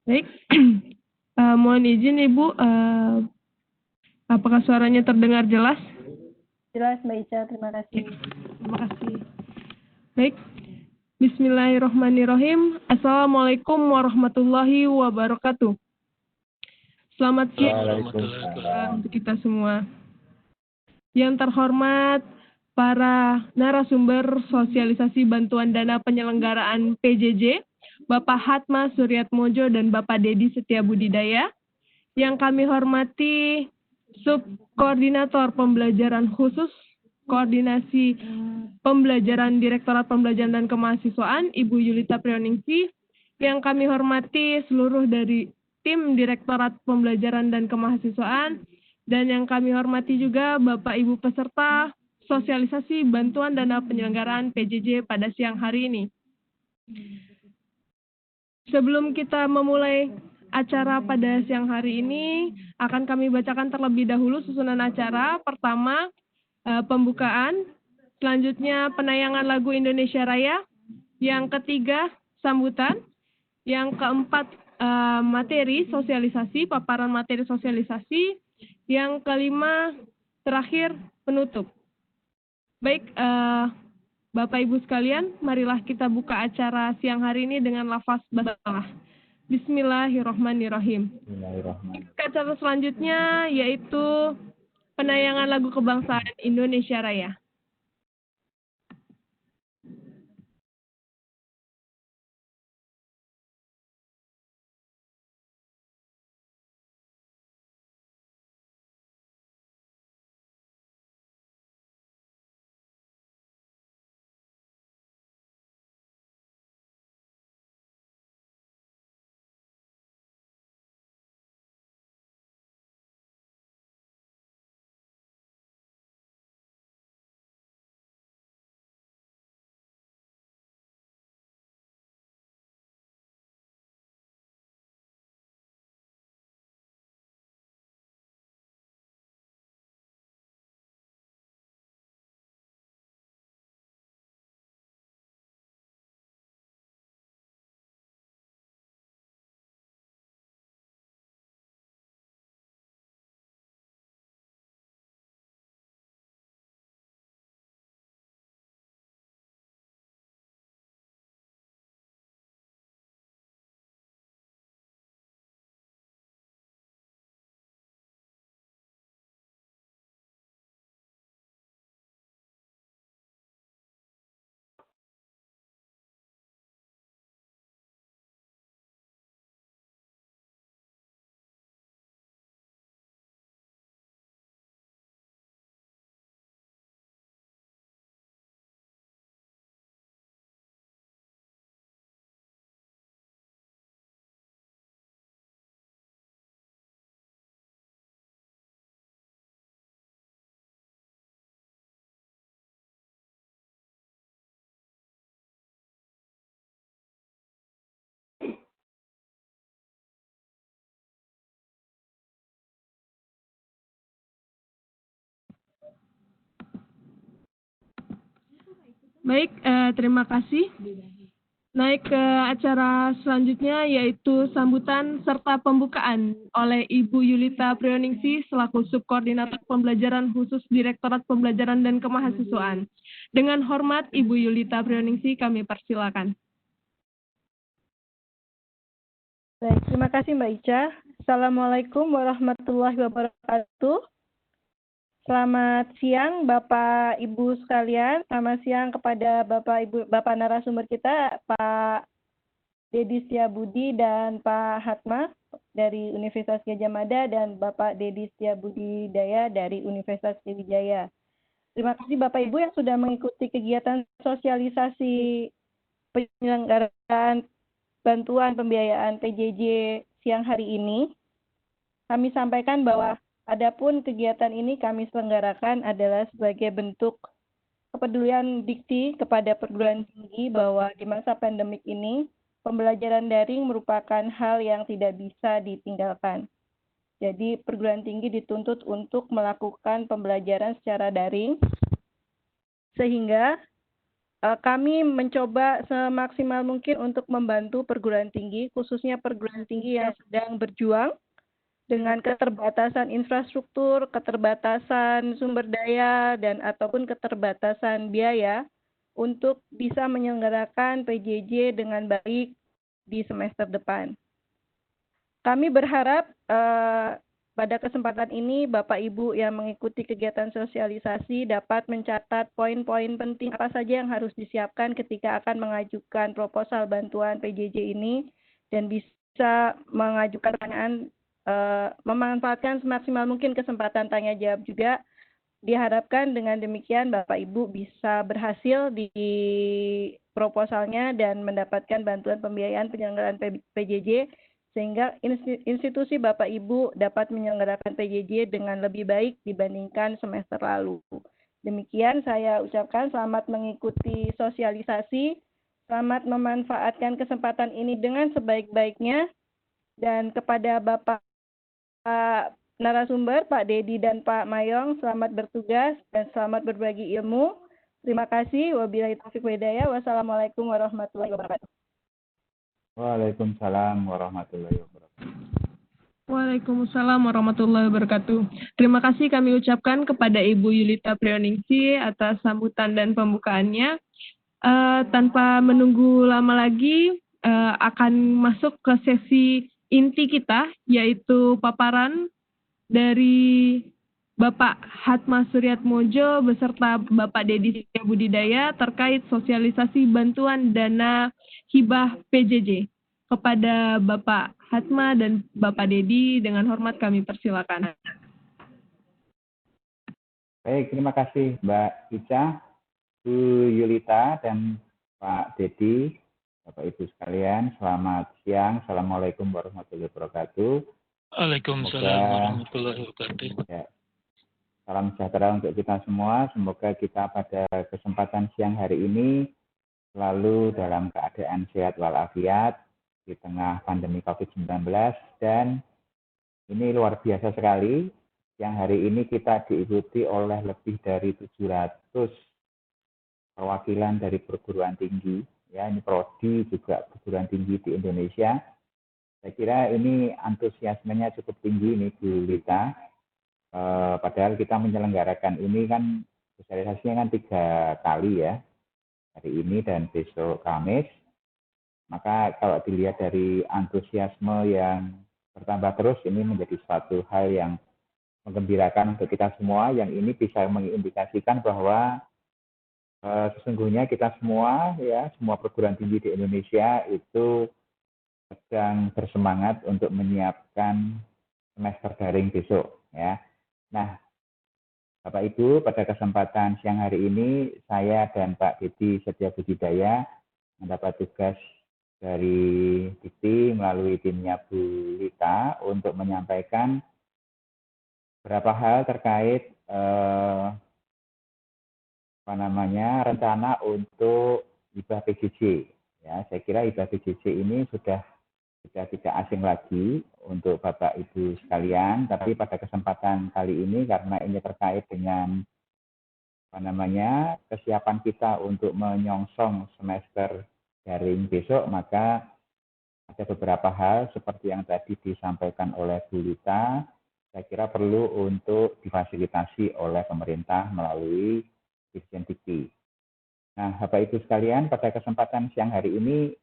Baik, mohon izin Ibu, apakah suaranya terdengar jelas? Jelas Mbak Ica, terima kasih. Terima kasih. Baik, Bismillahirrahmanirrahim. Assalamualaikum warahmatullahi wabarakatuh. Selamat siang untuk kita semua. Yang terhormat para narasumber sosialisasi bantuan dana penyelenggaraan PJJ, Bapak Hatma Suryatmojo dan Bapak Dedi Setiabudidaya. Yang kami hormati Subkoordinator Pembelajaran Khusus Koordinasi Pembelajaran Direktorat Pembelajaran dan Kemahasiswaan, Ibu Yulita Prioningsih. Yang kami hormati seluruh dari tim Direktorat Pembelajaran dan Kemahasiswaan, dan yang kami hormati juga Bapak Ibu peserta sosialisasi bantuan dana penyelenggaraan PJJ pada siang hari ini. Sebelum kita memulai acara pada siang hari ini, akan kami bacakan terlebih dahulu susunan acara. Pertama, pembukaan. Selanjutnya, penayangan lagu Indonesia Raya. Yang ketiga, sambutan. Yang keempat, materi sosialisasi, paparan materi sosialisasi. Yang kelima, terakhir, penutup. Baik, Bapak Ibu sekalian, marilah kita buka acara siang hari ini dengan lafaz basmalah. Bismillahirrahmanirrahim. Acara selanjutnya yaitu penayangan lagu kebangsaan Indonesia Raya. Baik, terima kasih. Naik ke acara selanjutnya yaitu sambutan serta pembukaan oleh Ibu Yulita Prioningsih selaku Subkoordinator Pembelajaran Khusus Direktorat Pembelajaran dan Kemahasiswaan. Dengan hormat Ibu Yulita Prioningsih kami persilakan. Baik, terima kasih Mbak Ica. Assalamualaikum warahmatullahi wabarakatuh. Selamat siang Bapak Ibu sekalian. Selamat siang kepada Bapak narasumber kita, Pak Dedi Setiabudi dan Pak Hatma dari Universitas Gadjah Mada dan Bapak Dedi Setiabudidaya dari Universitas Sriwijaya. Terima kasih Bapak Ibu yang sudah mengikuti kegiatan sosialisasi penyelenggaraan bantuan pembiayaan PJJ siang hari ini. Kami sampaikan bahwa adapun kegiatan ini kami selenggarakan adalah sebagai bentuk kepedulian dikti kepada perguruan tinggi bahwa di masa pandemik ini pembelajaran daring merupakan hal yang tidak bisa ditinggalkan. Jadi perguruan tinggi dituntut untuk melakukan pembelajaran secara daring sehingga kami mencoba semaksimal mungkin untuk membantu perguruan tinggi, khususnya perguruan tinggi yang sedang berjuang dengan keterbatasan infrastruktur, keterbatasan sumber daya, dan ataupun keterbatasan biaya untuk bisa menyelenggarakan PJJ dengan baik di semester depan. Kami berharap pada kesempatan ini Bapak Ibu yang mengikuti kegiatan sosialisasi dapat mencatat poin-poin penting apa saja yang harus disiapkan ketika akan mengajukan proposal bantuan PJJ ini dan bisa mengajukan pertanyaan, memanfaatkan semaksimal mungkin kesempatan tanya jawab juga. Diharapkan dengan demikian Bapak Ibu bisa berhasil di proposalnya dan mendapatkan bantuan pembiayaan penyelenggaraan PJJ sehingga institusi Bapak Ibu dapat menyelenggarakan PJJ dengan lebih baik dibandingkan semester lalu. Demikian saya ucapkan selamat mengikuti sosialisasi, selamat memanfaatkan kesempatan ini dengan sebaik-baiknya, dan kepada Bapak narasumber, Pak Dedi dan Pak Mayong, selamat bertugas dan selamat berbagi ilmu. Terima kasih. Wabillahi taufiq walhidayah. Wassalamualaikum warahmatullahi wabarakatuh. Waalaikumsalam warahmatullahi wabarakatuh. Waalaikumsalam warahmatullahi wabarakatuh. Terima kasih kami ucapkan kepada Ibu Yulita Prioningsi atas sambutan dan pembukaannya. Tanpa menunggu lama lagi, akan masuk ke sesi inti kita, yaitu paparan dari Bapak Hatma Suryatmojo beserta Bapak Dedi Budidaya terkait sosialisasi bantuan dana hibah PJJ. Kepada Bapak Hatma dan Bapak Dedi, dengan hormat kami persilakan. Baik, terima kasih Mbak Ica, Bu Yulita, dan Pak Dedi, Bapak Ibu sekalian. Selamat siang. Assalamualaikum warahmatullahi wabarakatuh. Waalaikumsalam warahmatullahi wabarakatuh. Ya, salam sejahtera untuk kita semua. Semoga kita pada kesempatan siang hari ini selalu dalam keadaan sehat walafiat di tengah pandemi COVID-19, dan ini luar biasa sekali. Yang hari ini kita diikuti oleh lebih dari 700 perwakilan dari perguruan tinggi. Ya, ini prodi juga perguruan tinggi di Indonesia. Saya kira ini antusiasmenya cukup tinggi nih Bu Lita. Padahal kita menyelenggarakan ini kan sosialisasinya kan 3 kali ya, hari ini dan besok Kamis. Maka kalau dilihat dari antusiasme yang bertambah terus, ini menjadi suatu hal yang menggembirakan untuk kita semua, yang ini bisa mengindikasikan bahwa sesungguhnya kita semua, ya, semua perguruan tinggi di Indonesia itu sedang bersemangat untuk menyiapkan semester daring besok, ya. Nah, Bapak Ibu, pada kesempatan siang hari ini saya dan Pak Dedi Setia Budidaya mendapat tugas dari Dikti melalui timnya Bu Lita untuk menyampaikan beberapa hal terkait rencana untuk hibah PJJ. Ya, saya kira hibah PJJ ini sudah tidak asing lagi untuk Bapak Ibu sekalian, tapi pada kesempatan kali ini karena ini terkait dengan kesiapan kita untuk menyongsong semester daring besok, maka ada beberapa hal seperti yang tadi disampaikan oleh Bu Lita, saya kira perlu untuk difasilitasi oleh pemerintah melalui Dirjen Dikti. Nah, Bapak Ibu sekalian, pada kesempatan siang hari ini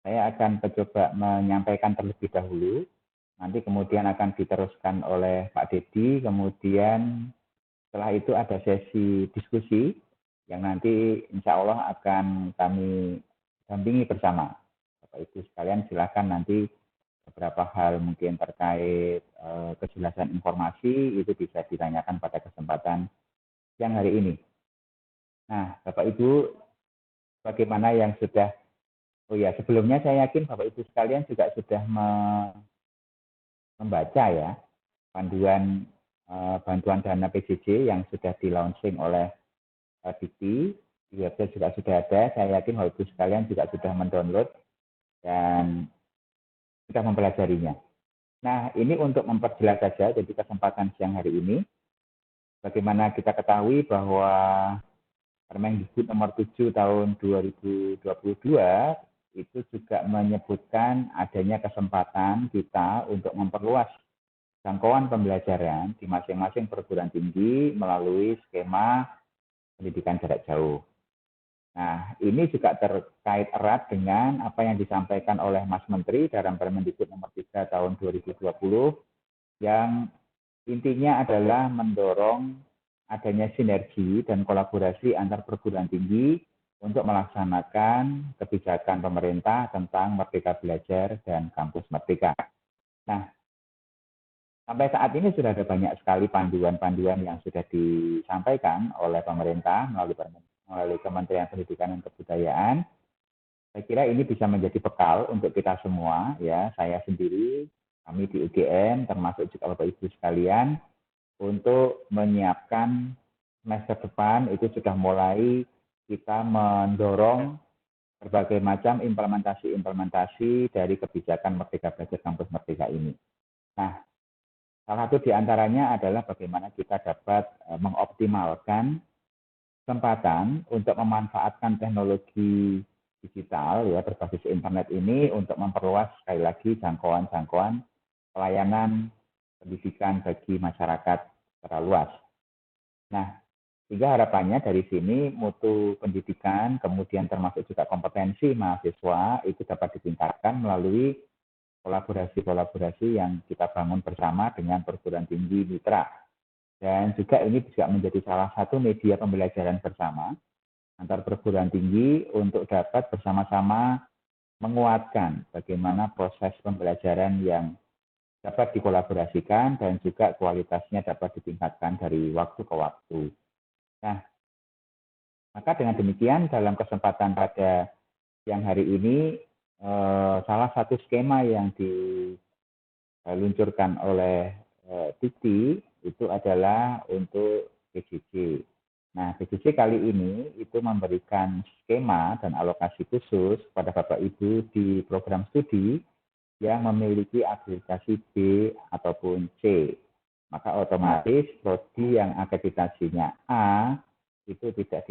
saya akan mencoba menyampaikan terlebih dahulu, nanti kemudian akan diteruskan oleh Pak Dedi, kemudian setelah itu ada sesi diskusi yang nanti insya Allah akan kami dampingi bersama. Bapak Ibu sekalian silakan nanti beberapa hal mungkin terkait kejelasan informasi itu bisa ditanyakan pada kesempatan siang hari ini. Nah, Bapak Ibu, bagaimana yang sudah, sebelumnya saya yakin Bapak Ibu sekalian juga sudah membaca ya panduan bantuan dana PJJ yang sudah di-launching oleh Dikti, di website juga sudah ada. Saya yakin Bapak Ibu sekalian juga sudah mendownload dan sudah mempelajarinya. Nah, ini untuk memperjelas saja, jadi kesempatan siang hari ini, bagaimana kita ketahui bahwa Permendikbud nomor 7 tahun 2022 itu juga menyebutkan adanya kesempatan kita untuk memperluas jangkauan pembelajaran di masing-masing perguruan tinggi melalui skema pendidikan jarak jauh. Nah, ini juga terkait erat dengan apa yang disampaikan oleh Mas Menteri dalam Permendikbud nomor 3 tahun 2020 yang intinya adalah mendorong adanya sinergi dan kolaborasi antar perguruan tinggi untuk melaksanakan kebijakan pemerintah tentang Merdeka Belajar dan Kampus Merdeka. Nah, sampai saat ini sudah ada banyak sekali panduan-panduan yang sudah disampaikan oleh pemerintah melalui Kementerian Pendidikan dan Kebudayaan. Saya kira ini bisa menjadi bekal untuk kita semua, ya, saya sendiri, kami di UGM, termasuk juga Bapak Ibu sekalian, untuk menyiapkan semester depan itu sudah mulai kita mendorong berbagai macam implementasi dari kebijakan Merdeka Belajar Kampus Merdeka ini. Nah, salah satu di antaranya adalah bagaimana kita dapat mengoptimalkan kesempatan untuk memanfaatkan teknologi digital ya berbasis internet ini untuk memperluas sekali lagi jangkauan pelayanan pendidikan bagi masyarakat secara luas. Nah, sehingga harapannya dari sini mutu pendidikan, kemudian termasuk juga kompetensi mahasiswa itu dapat ditingkatkan melalui kolaborasi-kolaborasi yang kita bangun bersama dengan perguruan tinggi mitra. Dan juga ini juga menjadi salah satu media pembelajaran bersama antar perguruan tinggi untuk dapat bersama-sama menguatkan bagaimana proses pembelajaran yang dapat dikolaborasikan dan juga kualitasnya dapat ditingkatkan dari waktu ke waktu. Nah, maka dengan demikian dalam kesempatan pada siang hari ini, salah satu skema yang diluncurkan oleh Dikti itu adalah untuk PJJ. Nah, PJJ kali ini itu memberikan skema dan alokasi khusus pada Bapak Ibu di program studi yang memiliki akreditasi B ataupun C. Maka otomatis prodi yang akreditasinya A itu tidak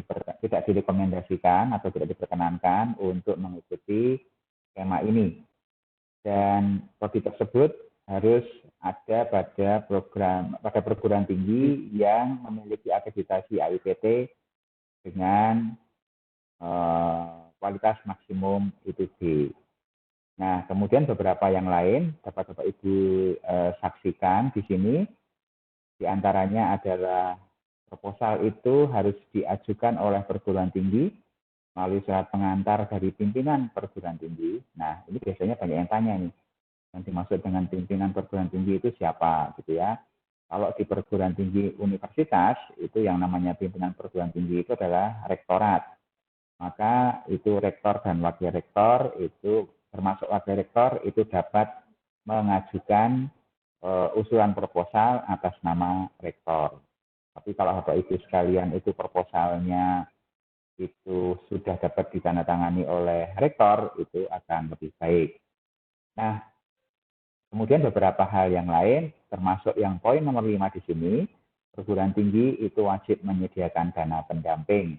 direkomendasikan atau tidak diperkenankan untuk mengikuti skema ini. Dan prodi tersebut harus ada pada perguruan tinggi yang memiliki akreditasi AIPT dengan kualitas maksimum itu B. Nah, kemudian beberapa yang lain dapat Bapak Ibu saksikan di sini. Di antaranya adalah proposal itu harus diajukan oleh perguruan tinggi melalui surat pengantar dari pimpinan perguruan tinggi. Nah, ini biasanya banyak yang tanya nih, yang dimaksud dengan pimpinan perguruan tinggi itu siapa, gitu ya. Kalau di perguruan tinggi universitas, itu yang namanya pimpinan perguruan tinggi itu adalah rektorat. Maka itu rektor dan wakil rektor itu termasuk wakil rektor itu dapat mengajukan usulan proposal atas nama rektor. Tapi kalau Bapak Ibu sekalian itu proposalnya itu sudah dapat ditandatangani oleh rektor, itu akan lebih baik. Nah, kemudian beberapa hal yang lain, termasuk yang poin nomor 5 di sini, perguruan tinggi itu wajib menyediakan dana pendamping.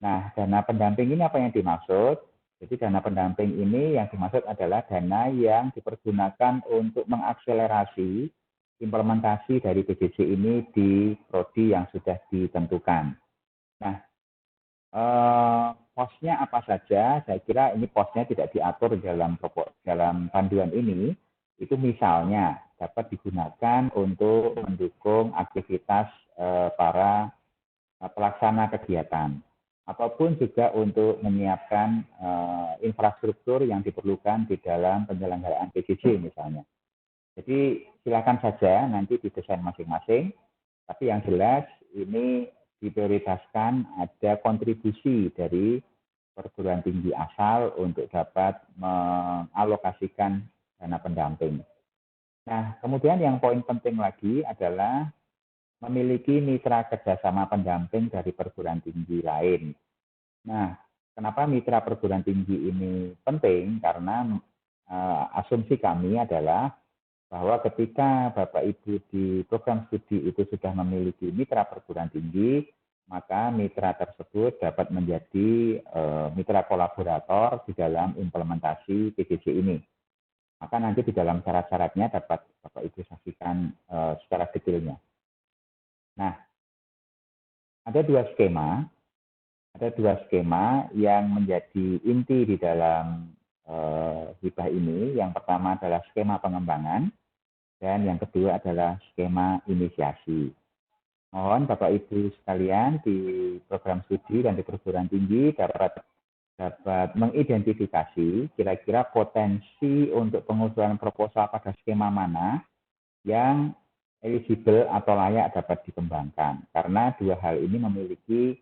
Nah, dana pendamping ini apa yang dimaksud? Jadi dana pendamping ini yang dimaksud adalah dana yang dipergunakan untuk mengakselerasi implementasi dari PJJ ini di prodi yang sudah ditentukan. Nah, posnya apa saja? Saya kira ini posnya tidak diatur dalam panduan ini. Itu misalnya dapat digunakan untuk mendukung aktivitas para pelaksana kegiatan, ataupun juga untuk menyiapkan infrastruktur yang diperlukan di dalam penyelenggaraan PJJ misalnya. Jadi silakan saja nanti didesain masing-masing, tapi yang jelas ini diprioritaskan ada kontribusi dari perguruan tinggi asal untuk dapat mengalokasikan dana pendamping. Nah, kemudian yang poin penting lagi adalah memiliki mitra kerjasama pendamping dari perguruan tinggi lain. Nah, kenapa mitra perguruan tinggi ini penting? Karena asumsi kami adalah bahwa ketika Bapak Ibu di program studi itu sudah memiliki mitra perguruan tinggi, maka mitra tersebut dapat menjadi mitra kolaborator di dalam implementasi PJJ ini. Maka nanti di dalam syarat-syaratnya dapat Bapak Ibu saksikan secara detailnya. Nah, ada dua skema yang menjadi inti di dalam hibah ini. Yang pertama adalah skema pengembangan dan yang kedua adalah skema inisiasi. Mohon Bapak Ibu sekalian di program studi dan di perguruan tinggi dapat mengidentifikasi kira-kira potensi untuk pengusulan proposal pada skema mana yang eligible atau layak dapat dikembangkan. Karena dua hal ini memiliki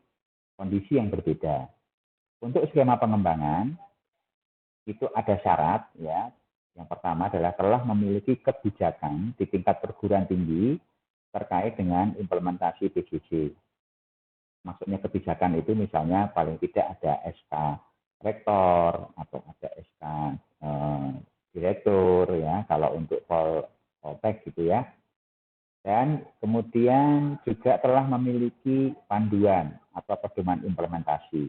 kondisi yang berbeda. Untuk skema pengembangan itu ada syarat ya. Yang pertama adalah telah memiliki kebijakan di tingkat perguruan tinggi terkait dengan implementasi PJJ. Maksudnya kebijakan itu misalnya paling tidak ada SK rektor atau ada SK direktur ya kalau untuk Poltek gitu ya. Dan kemudian juga telah memiliki panduan atau pedoman implementasi.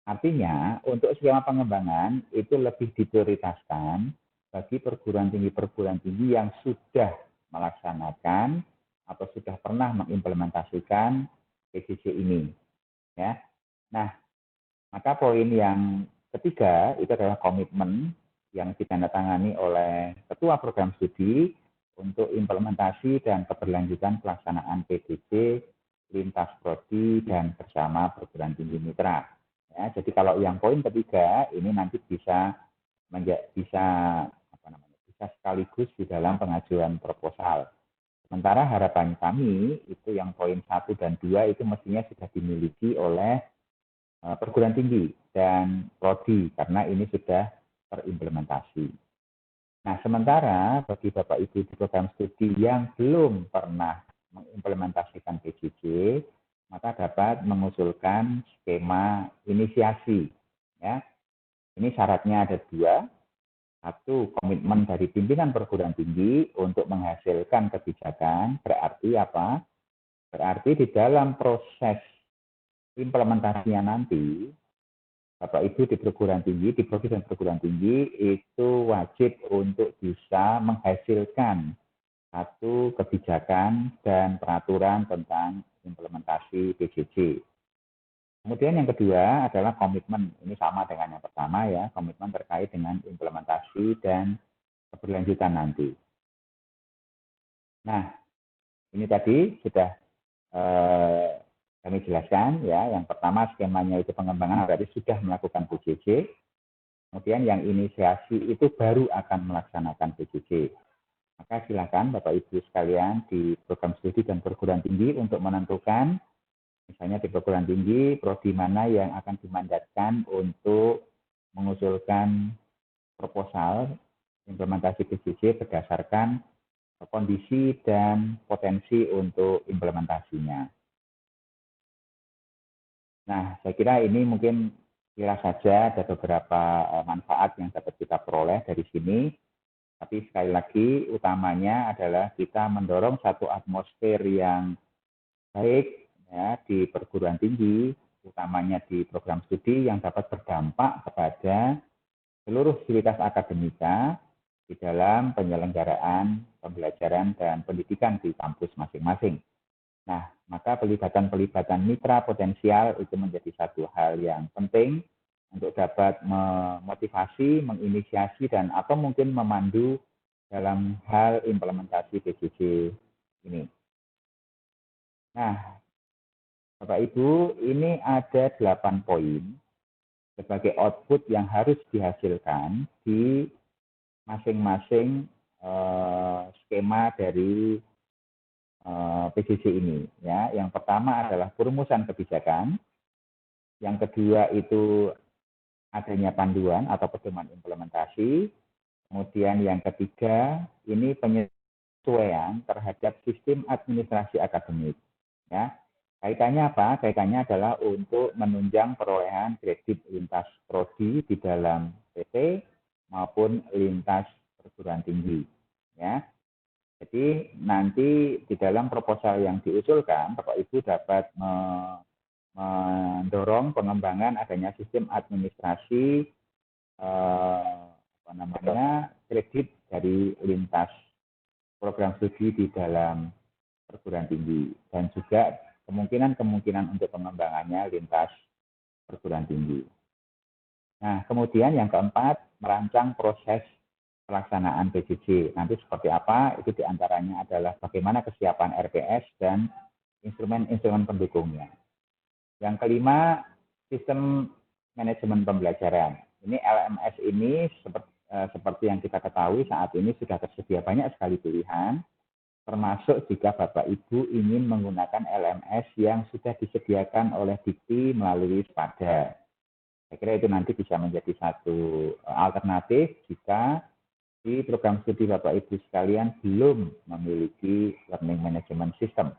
Artinya untuk skema pengembangan itu lebih diprioritaskan bagi perguruan tinggi yang sudah melaksanakan atau sudah pernah mengimplementasikan PJJ ini. Ya. Nah, maka poin yang ketiga itu adalah komitmen yang ditandatangani oleh Ketua Program Studi untuk implementasi dan keberlanjutan pelaksanaan PJJ lintas prodi dan bersama perguruan tinggi mitra. Ya, jadi kalau yang poin ketiga ini nanti bisa sekaligus di dalam pengajuan proposal. Sementara harapan kami itu yang poin 1 dan 2 itu mestinya sudah dimiliki oleh perguruan tinggi dan prodi karena ini sudah terimplementasi. Nah, sementara bagi Bapak Ibu di program studi yang belum pernah mengimplementasikan PJJ, maka dapat mengusulkan skema inisiasi. Ya. Ini syaratnya ada 2. 1, komitmen dari pimpinan perguruan tinggi untuk menghasilkan kebijakan. Berarti apa? Berarti di dalam proses implementasinya nanti, Bapak Ibu di perguruan tinggi, di prodi dan perguruan tinggi itu wajib untuk bisa menghasilkan satu kebijakan dan peraturan tentang implementasi PJJ. Kemudian yang kedua adalah komitmen. Ini sama dengan yang pertama ya, komitmen terkait dengan implementasi dan keberlanjutan nanti. Nah, ini tadi sudah kami jelaskan ya. Yang pertama skemanya itu pengembangan berarti sudah melakukan PJJ. Kemudian yang inisiasi itu baru akan melaksanakan PJJ. Maka silakan Bapak Ibu sekalian di program studi dan perguruan tinggi untuk menentukan misalnya di perguruan tinggi, prodi mana yang akan dimandatkan untuk mengusulkan proposal implementasi PJJ berdasarkan kondisi dan potensi untuk implementasinya. Nah, saya kira ini mungkin kira saja ada beberapa manfaat yang dapat kita peroleh dari sini. Tapi sekali lagi, utamanya adalah kita mendorong satu atmosfer yang baik ya, di perguruan tinggi, utamanya di program studi yang dapat berdampak kepada seluruh sivitas akademika di dalam penyelenggaraan pembelajaran dan pendidikan di kampus masing-masing. Nah, maka pelibatan mitra potensial itu menjadi satu hal yang penting untuk dapat memotivasi, menginisiasi, dan atau mungkin memandu dalam hal implementasi PJJ ini. Nah, Bapak Ibu, ini ada 8 poin sebagai output yang harus dihasilkan di masing-masing skema dari PJJ ini. Ya, yang pertama adalah perumusan kebijakan, yang kedua itu adanya panduan atau pedoman implementasi, kemudian yang ketiga ini penyesuaian terhadap sistem administrasi akademik. Ya, kaitannya apa? Kaitannya adalah untuk menunjang perolehan kredit lintas prodi di dalam PT maupun lintas perguruan tinggi. Ya. Jadi nanti di dalam proposal yang diusulkan, Bapak Ibu dapat mendorong pengembangan adanya sistem administrasi kredit dari lintas program studi di dalam perguruan tinggi dan juga kemungkinan untuk pengembangannya lintas perguruan tinggi. Nah, kemudian yang keempat, merancang proses pelaksanaan PJJ. Nanti seperti apa? Itu diantaranya adalah bagaimana kesiapan RPS dan instrumen-instrumen pendukungnya. Yang kelima, sistem manajemen pembelajaran. Ini LMS ini seperti yang kita ketahui saat ini sudah tersedia banyak sekali pilihan, termasuk jika Bapak Ibu ingin menggunakan LMS yang sudah disediakan oleh Dikti melalui SPADA. Saya kira itu nanti bisa menjadi satu alternatif jika di program studi Bapak Ibu sekalian belum memiliki learning management system.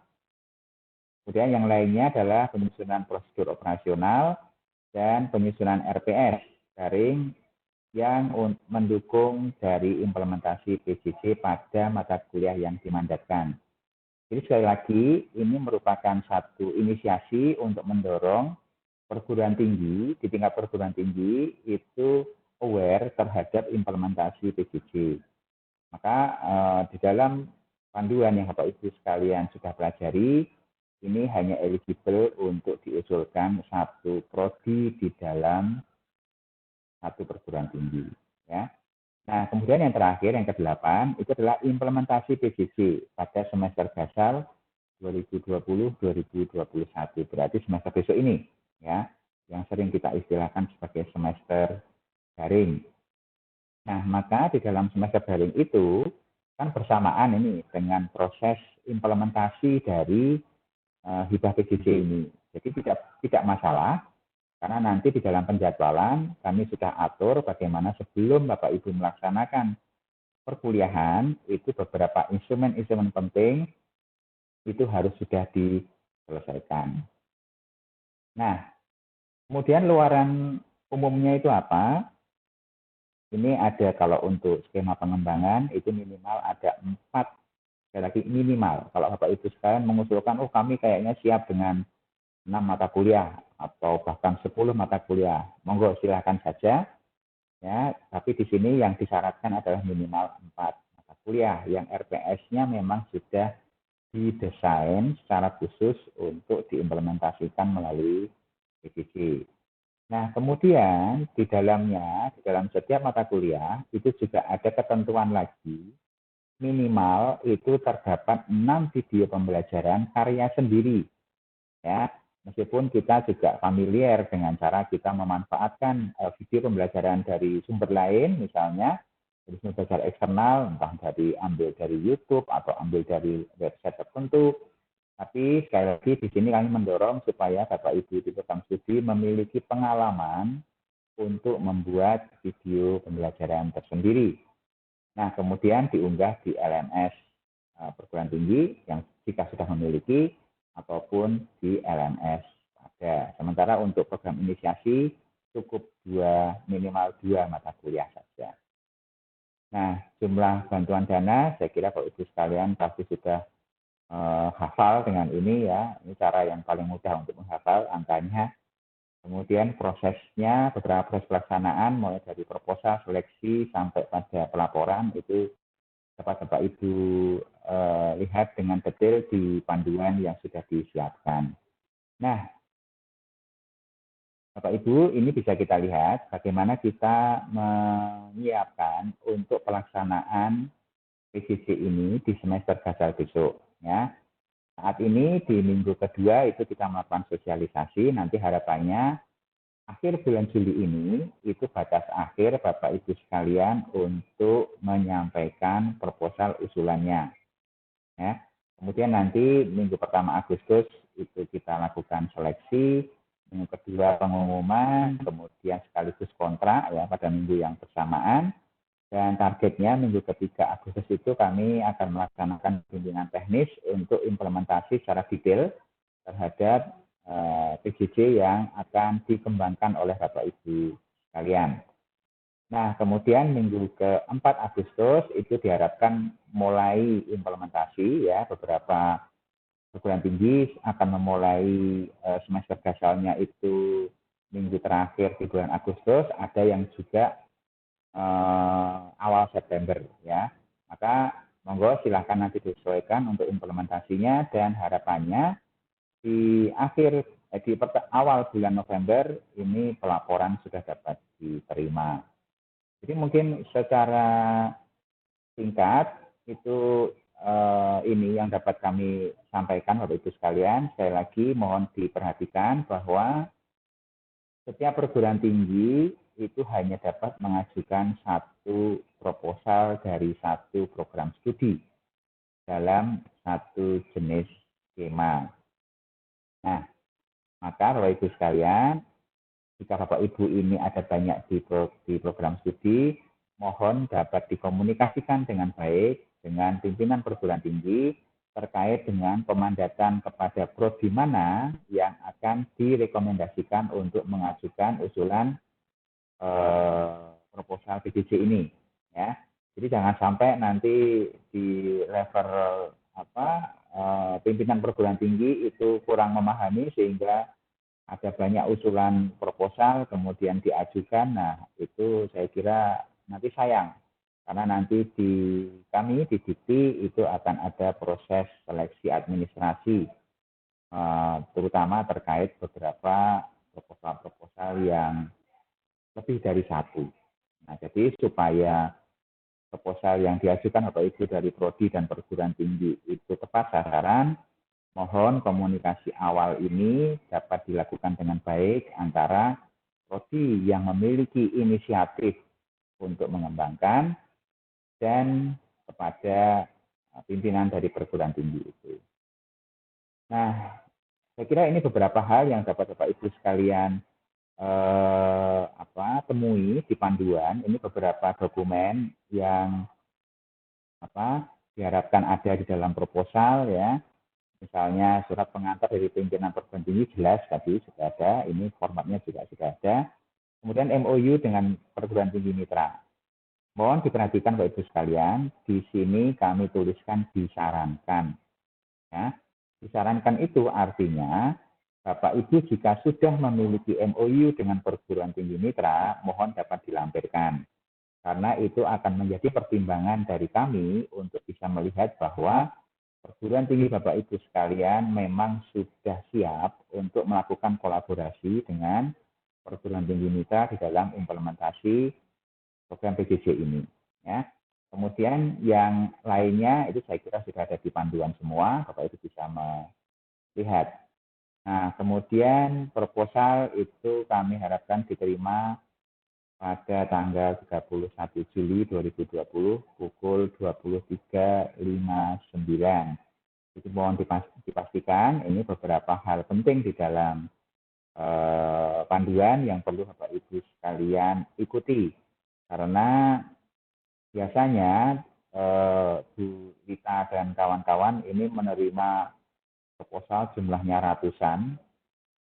Kemudian yang lainnya adalah penyusunan prosedur operasional dan penyusunan RPS daring yang mendukung dari implementasi PJJ pada mata kuliah yang dimandatkan. Jadi sekali lagi, ini merupakan satu inisiasi untuk mendorong perguruan tinggi, di tingkat perguruan tinggi itu aware terhadap implementasi PJJ. Maka di dalam panduan yang Bapak Ibu sekalian sudah pelajari, ini hanya eligible untuk diusulkan satu prodi di dalam satu perguruan tinggi. Ya. Nah, kemudian yang terakhir, yang ke-8, itu adalah implementasi PJJ pada semester gasal 2020-2021. Berarti semester besok ini, ya, yang sering kita istilahkan sebagai semester daring. Nah, maka di dalam semester daring itu kan bersamaan ini dengan proses implementasi dari hibah PJJ ini. Jadi tidak masalah, karena nanti di dalam penjadwalan kami sudah atur bagaimana sebelum Bapak Ibu melaksanakan perkuliahan, itu beberapa instrumen-instrumen penting itu harus sudah diselesaikan. Nah, kemudian luaran umumnya itu apa? Ini ada kalau untuk skema pengembangan itu minimal ada 4, sekali lagi minimal. Kalau Bapak Ibu sekalian mengusulkan, oh kami kayaknya siap dengan 6 mata kuliah atau bahkan 10 mata kuliah, monggo silahkan saja. Ya, tapi di sini yang disyaratkan adalah minimal 4 mata kuliah yang RPS-nya memang sudah didesain secara khusus untuk diimplementasikan melalui PJJ. Nah, kemudian di dalam setiap mata kuliah itu juga ada ketentuan lagi, minimal itu terdapat 6 video pembelajaran karya sendiri. Ya, meskipun kita juga familiar dengan cara kita memanfaatkan video pembelajaran dari sumber lain, misalnya dari sumber belajar eksternal, entah ambil dari YouTube atau ambil dari website tertentu. Tapi sekali lagi di sini kami mendorong supaya Bapak Ibu di program studi memiliki pengalaman untuk membuat video pembelajaran tersendiri. Nah, kemudian diunggah di LMS perguruan tinggi yang jika sudah memiliki, ataupun di LMS ada. Sementara untuk program inisiasi cukup minimal 2 mata kuliah saja. Nah, jumlah bantuan dana saya kira Bapak Ibu sekalian pasti sudah hafal dengan ini ya. Ini cara yang paling mudah untuk menghafal angkanya. Kemudian prosesnya, beberapa proses pelaksanaan mulai dari proposal, seleksi sampai pada pelaporan itu dapat Bapak Ibu lihat dengan detail di panduan yang sudah disiapkan. Nah, Bapak Ibu, ini bisa kita lihat bagaimana kita menyiapkan untuk pelaksanaan PJJ ini di semester gasal besok. Ya. Saat ini di minggu kedua itu kita melakukan sosialisasi, nanti harapannya akhir bulan Juli ini itu batas akhir Bapak Ibu sekalian untuk menyampaikan proposal usulannya. Ya. Kemudian nanti minggu pertama Agustus itu kita lakukan seleksi, minggu kedua pengumuman, kemudian sekaligus kontrak ya pada minggu yang bersamaan. Dan targetnya minggu ketiga Agustus itu kami akan melaksanakan bimbingan teknis untuk implementasi secara detail terhadap PJJ yang akan dikembangkan oleh Bapak Ibu sekalian. Nah, kemudian minggu keempat Agustus itu diharapkan mulai implementasi ya beberapa perguruan tinggi akan memulai semester gasalnya itu minggu terakhir di bulan Agustus, ada yang juga awal September ya. Maka monggo silahkan nanti disesuaikan untuk implementasinya, dan harapannya di awal bulan November ini pelaporan sudah dapat diterima. Jadi mungkin secara singkat itu ini yang dapat kami sampaikan Bapak Ibu sekalian. Sekali lagi mohon diperhatikan bahwa setiap perguruan tinggi itu hanya dapat mengajukan satu proposal dari satu program studi dalam satu jenis skema. Nah, maka Bapak Ibu sekalian, jika Bapak Ibu ini ada banyak di program studi, mohon dapat dikomunikasikan dengan baik dengan pimpinan perguruan tinggi terkait dengan pemandatan kepada prodi mana yang akan direkomendasikan untuk mengajukan usulan proposal PJJ ini. Ya, jadi jangan sampai nanti di level pimpinan perguruan tinggi itu kurang memahami sehingga ada banyak usulan proposal kemudian diajukan. Nah, itu saya kira nanti sayang, karena nanti di kami di Dikti itu akan ada proses seleksi administrasi, terutama terkait beberapa proposal-proposal yang lebih dari satu. Nah, jadi supaya proposal yang diajukan Bapak Ibu dari prodi dan perguruan tinggi itu tepat sasaran, mohon komunikasi awal ini dapat dilakukan dengan baik antara prodi yang memiliki inisiatif untuk mengembangkan dan kepada pimpinan dari perguruan tinggi itu. Nah, saya kira ini beberapa hal yang dapat Bapak Ibu sekalian temui di panduan. Ini beberapa dokumen yang diharapkan ada di dalam proposal ya. Misalnya surat pengantar dari pimpinan perguruan tinggi jelas tadi sudah ada, ini formatnya juga sudah ada. Kemudian MOU dengan perguruan tinggi mitra. Mohon diperhatikan Bapak Ibu sekalian, di sini kami tuliskan disarankan. Ya. Disarankan itu artinya Bapak Ibu jika sudah memiliki MOU dengan perguruan tinggi mitra, mohon dapat dilampirkan. Karena itu akan menjadi pertimbangan dari kami untuk bisa melihat bahwa perguruan tinggi Bapak Ibu sekalian memang sudah siap untuk melakukan kolaborasi dengan perguruan tinggi mitra di dalam implementasi program PJJ ini. Ya. Kemudian yang lainnya itu saya kira sudah ada di panduan semua, Bapak Ibu bisa melihat. Nah, kemudian proposal itu kami harapkan diterima pada tanggal 31 Juli 2020 pukul 23.59. Jadi mohon dipastikan ini beberapa hal penting di dalam panduan yang perlu Bapak Ibu sekalian ikuti. Karena biasanya Bu Rita dan kawan-kawan ini menerima proposal jumlahnya ratusan,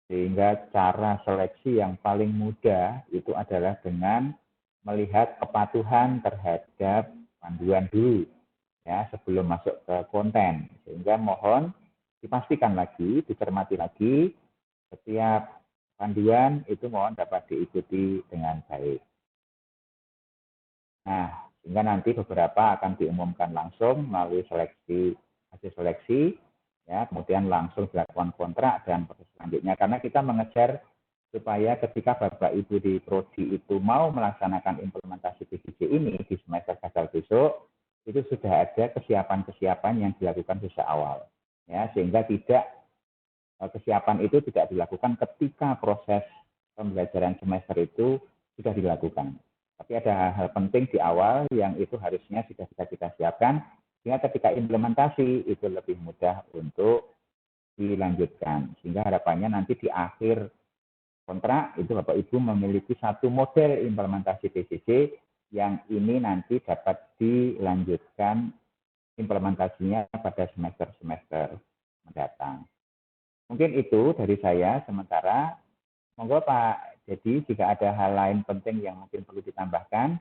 sehingga cara seleksi yang paling mudah itu adalah dengan melihat kepatuhan terhadap panduan dulu ya sebelum masuk ke konten. Sehingga mohon dipastikan lagi, dicermati lagi setiap panduan itu mohon dapat diikuti dengan baik. Nah, sehingga nanti beberapa akan diumumkan langsung melalui hasil seleksi, ya, kemudian langsung dilakukan kontrak dan proses selanjutnya. Karena kita mengejar supaya ketika Bapak Ibu di prodi itu mau melaksanakan implementasi PJJ ini di semester gagal besok, itu sudah ada kesiapan-kesiapan yang dilakukan sejak awal, ya, sehingga kesiapan itu tidak dilakukan ketika proses pembelajaran semester itu sudah dilakukan. Tapi ada hal penting di awal yang itu harusnya sudah bisa kita siapkan, sehingga ketika implementasi itu lebih mudah untuk dilanjutkan. Sehingga harapannya nanti di akhir kontrak itu Bapak Ibu memiliki satu model implementasi PJJ yang ini nanti dapat dilanjutkan implementasinya pada semester-semester mendatang. Mungkin itu dari saya sementara. Monggo Pak Dedi, jika ada hal lain penting yang mungkin perlu ditambahkan,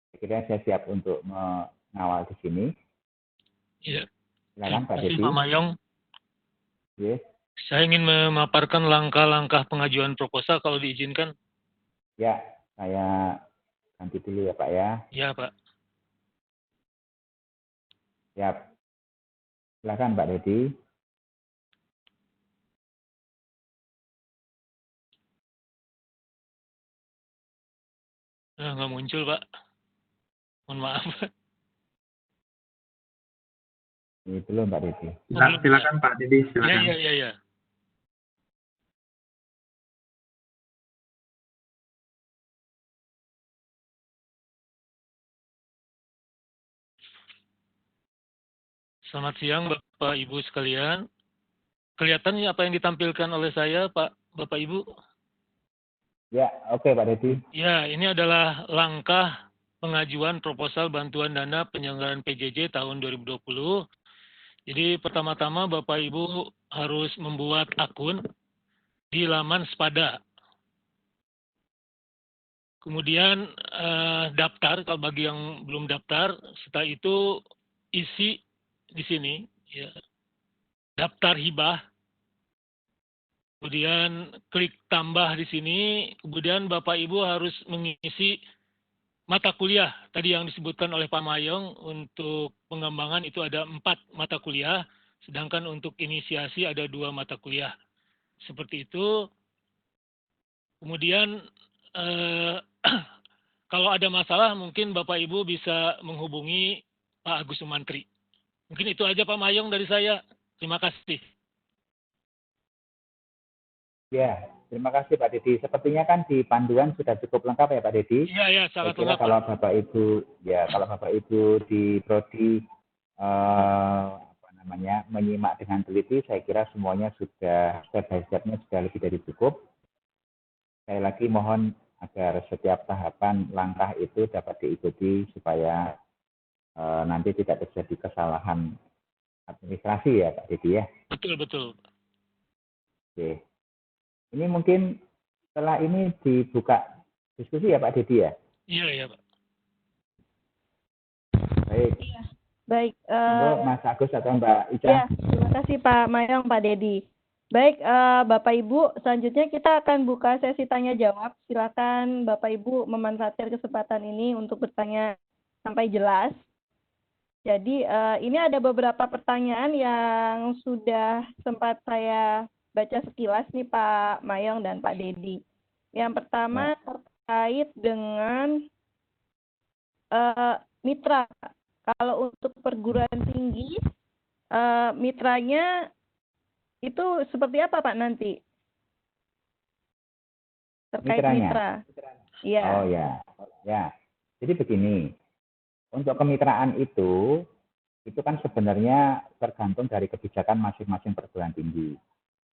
saya kira saya siap untuk mengawal di sini. Ya. Silakan Pak Terima kasih Dedi. Pak Mayong. Yes. Saya ingin memaparkan langkah-langkah pengajuan proposal kalau diizinkan. Ya, saya ganti dulu ya Pak ya. Ya, Pak. Siap. Silakan Pak Dedi. Nggak muncul, Pak. Mohon maaf. Ini belum Pak Dedi. Silakan Pak Dedi, silakan. Ya. Selamat siang Bapak Ibu sekalian. Kelihatan ya apa yang ditampilkan oleh saya, Pak, Bapak Ibu? Ya, oke Pak Dedi. Ya, ini adalah langkah pengajuan proposal bantuan dana penyelenggaraan PJJ tahun 2020. Jadi pertama-tama Bapak Ibu harus membuat akun di laman Spada. Kemudian daftar, kalau bagi yang belum daftar, setelah itu isi di sini, ya, daftar hibah. Kemudian klik tambah di sini, kemudian Bapak Ibu harus mengisi mata kuliah. Tadi yang disebutkan oleh Pak Mayong, untuk pengembangan itu ada 4 mata kuliah, sedangkan untuk inisiasi ada 2 mata kuliah. Seperti itu. Kemudian kalau ada masalah mungkin Bapak Ibu bisa menghubungi Pak Agus Sumantri. Mungkin itu aja Pak Mayong dari saya. Terima kasih. Ya, terima kasih Pak Dedi. Sepertinya kan di panduan sudah cukup lengkap ya Pak Dedi. Iya, sangat Saya kira lengkap. kalau Bapak Ibu di prodi menyimak dengan teliti, saya kira semuanya sudah step by step-nya sudah lebih dari cukup. Sekali lagi mohon agar setiap tahapan langkah itu dapat diikuti supaya nanti tidak terjadi kesalahan administrasi ya Pak Dedi ya. Betul. Oke. Ini mungkin setelah ini dibuka diskusi ya Pak Dedi ya? Iya Pak. Baik. Iya. Baik. Mas Agus atau Mbak Ica? Ya, terima kasih Pak Mayong, Pak Dedi. Baik, Bapak Ibu, selanjutnya kita akan buka sesi tanya jawab. Silakan Bapak Ibu memanfaatkan kesempatan ini untuk bertanya sampai jelas. Jadi ini ada beberapa pertanyaan yang sudah sempat saya baca sekilas nih Pak Mayong dan Pak Dedi. Yang pertama terkait dengan mitra. Kalau untuk perguruan tinggi, mitranya itu seperti apa Pak nanti? Terkait mitra. Iya. Oh ya. Jadi begini, untuk kemitraan itu kan sebenarnya tergantung dari kebijakan masing-masing perguruan tinggi.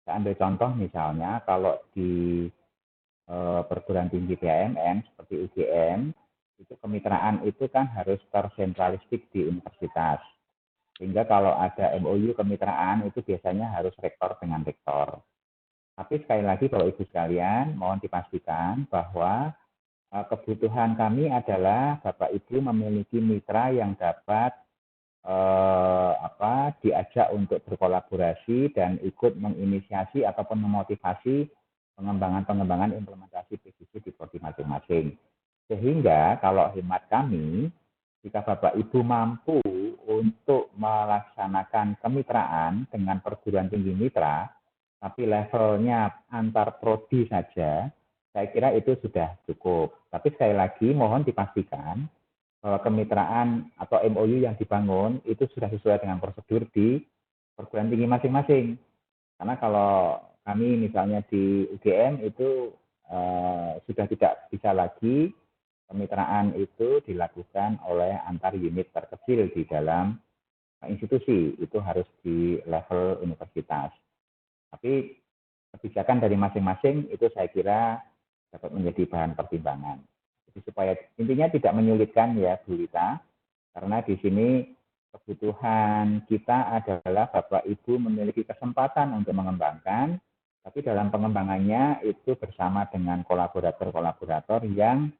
Saya ambil contoh misalnya kalau di perguruan tinggi BUMN seperti UGM, itu kemitraan itu kan harus tersentralistik di universitas. Sehingga kalau ada MOU kemitraan itu biasanya harus rektor dengan rektor. Tapi sekali lagi Bapak Ibu sekalian, mohon dipastikan bahwa kebutuhan kami adalah Bapak Ibu memiliki mitra yang dapat diajak untuk berkolaborasi dan ikut menginisiasi ataupun memotivasi pengembangan implementasi PJJ di prodi masing-masing. Sehingga kalau hemat kami, jika Bapak Ibu mampu untuk melaksanakan kemitraan dengan perguruan tinggi mitra, tapi levelnya antar prodi saja, saya kira itu sudah cukup. Tapi sekali lagi mohon dipastikan bahwa kemitraan atau MOU yang dibangun itu sudah sesuai dengan prosedur di perguruan tinggi masing-masing. Karena kalau kami misalnya di UGM itu sudah tidak bisa lagi kemitraan itu dilakukan oleh antar unit terkecil di dalam institusi, itu harus di level universitas. Tapi kebijakan dari masing-masing itu saya kira dapat menjadi bahan pertimbangan. Jadi supaya intinya tidak menyulitkan ya Bu Lita, karena di sini kebutuhan kita adalah Bapak Ibu memiliki kesempatan untuk mengembangkan, tapi dalam pengembangannya itu bersama dengan kolaborator-kolaborator yang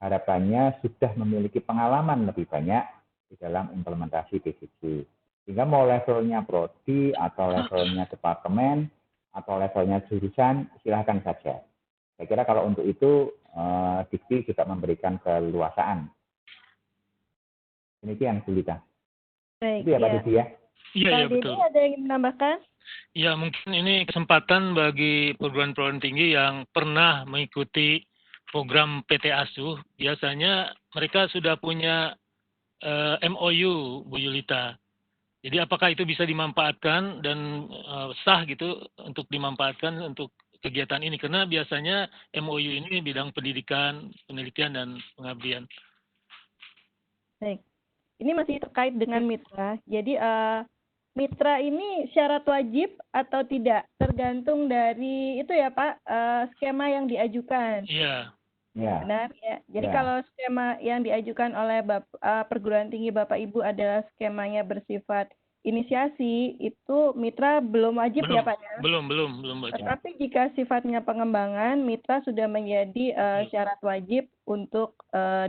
harapannya sudah memiliki pengalaman lebih banyak di dalam implementasi PJJ. Sehingga mau levelnya prodi atau levelnya departemen atau levelnya jurusan, silahkan saja. Saya kira kalau untuk itu Dikti juga memberikan keleluasaan. Demikian, Bu Lita. Baik, Itu ya, Pak Didi ya? Iya, Pak ya Didi, betul. ada yang ingin menambahkan? Ya, mungkin ini kesempatan bagi perguruan-perguruan tinggi yang pernah mengikuti program PT ASUH. Biasanya mereka sudah punya MOU, Bu Yulita. Jadi apakah itu bisa dimanfaatkan dan sah gitu untuk dimanfaatkan untuk kegiatan ini? Karena biasanya MOU ini bidang pendidikan, penelitian, dan pengabdian. Baik. Ini masih terkait dengan mitra. Jadi mitra ini syarat wajib atau tidak tergantung dari itu ya Pak, skema yang diajukan. Iya. Ya. Benar ya. Jadi Ya. kalau skema yang diajukan oleh perguruan tinggi Bapak Ibu adalah skemanya bersifat inisiasi, itu mitra belum wajib ya Pak ya. Belum wajib. Tetapi jika sifatnya pengembangan, mitra sudah menjadi syarat wajib untuk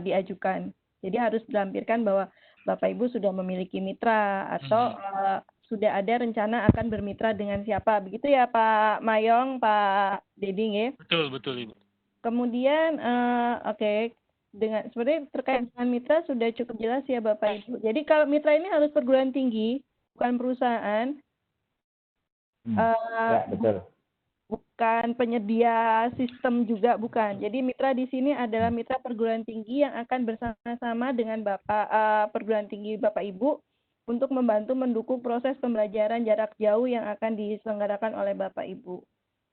diajukan. Jadi harus dilampirkan bahwa Bapak Ibu sudah memiliki mitra atau sudah ada rencana akan bermitra dengan siapa. Begitu ya Pak Mayong, Pak Deding ya. Betul Ibu. Kemudian oke, dengan seperti terkait dengan mitra sudah cukup jelas ya Bapak Ibu. Jadi kalau mitra ini harus perguruan tinggi, bukan perusahaan. Ya, betul. Bukan penyedia sistem juga, bukan. Jadi mitra di sini adalah mitra perguruan tinggi yang akan bersama-sama dengan perguruan tinggi Bapak Ibu untuk membantu mendukung proses pembelajaran jarak jauh yang akan diselenggarakan oleh Bapak Ibu.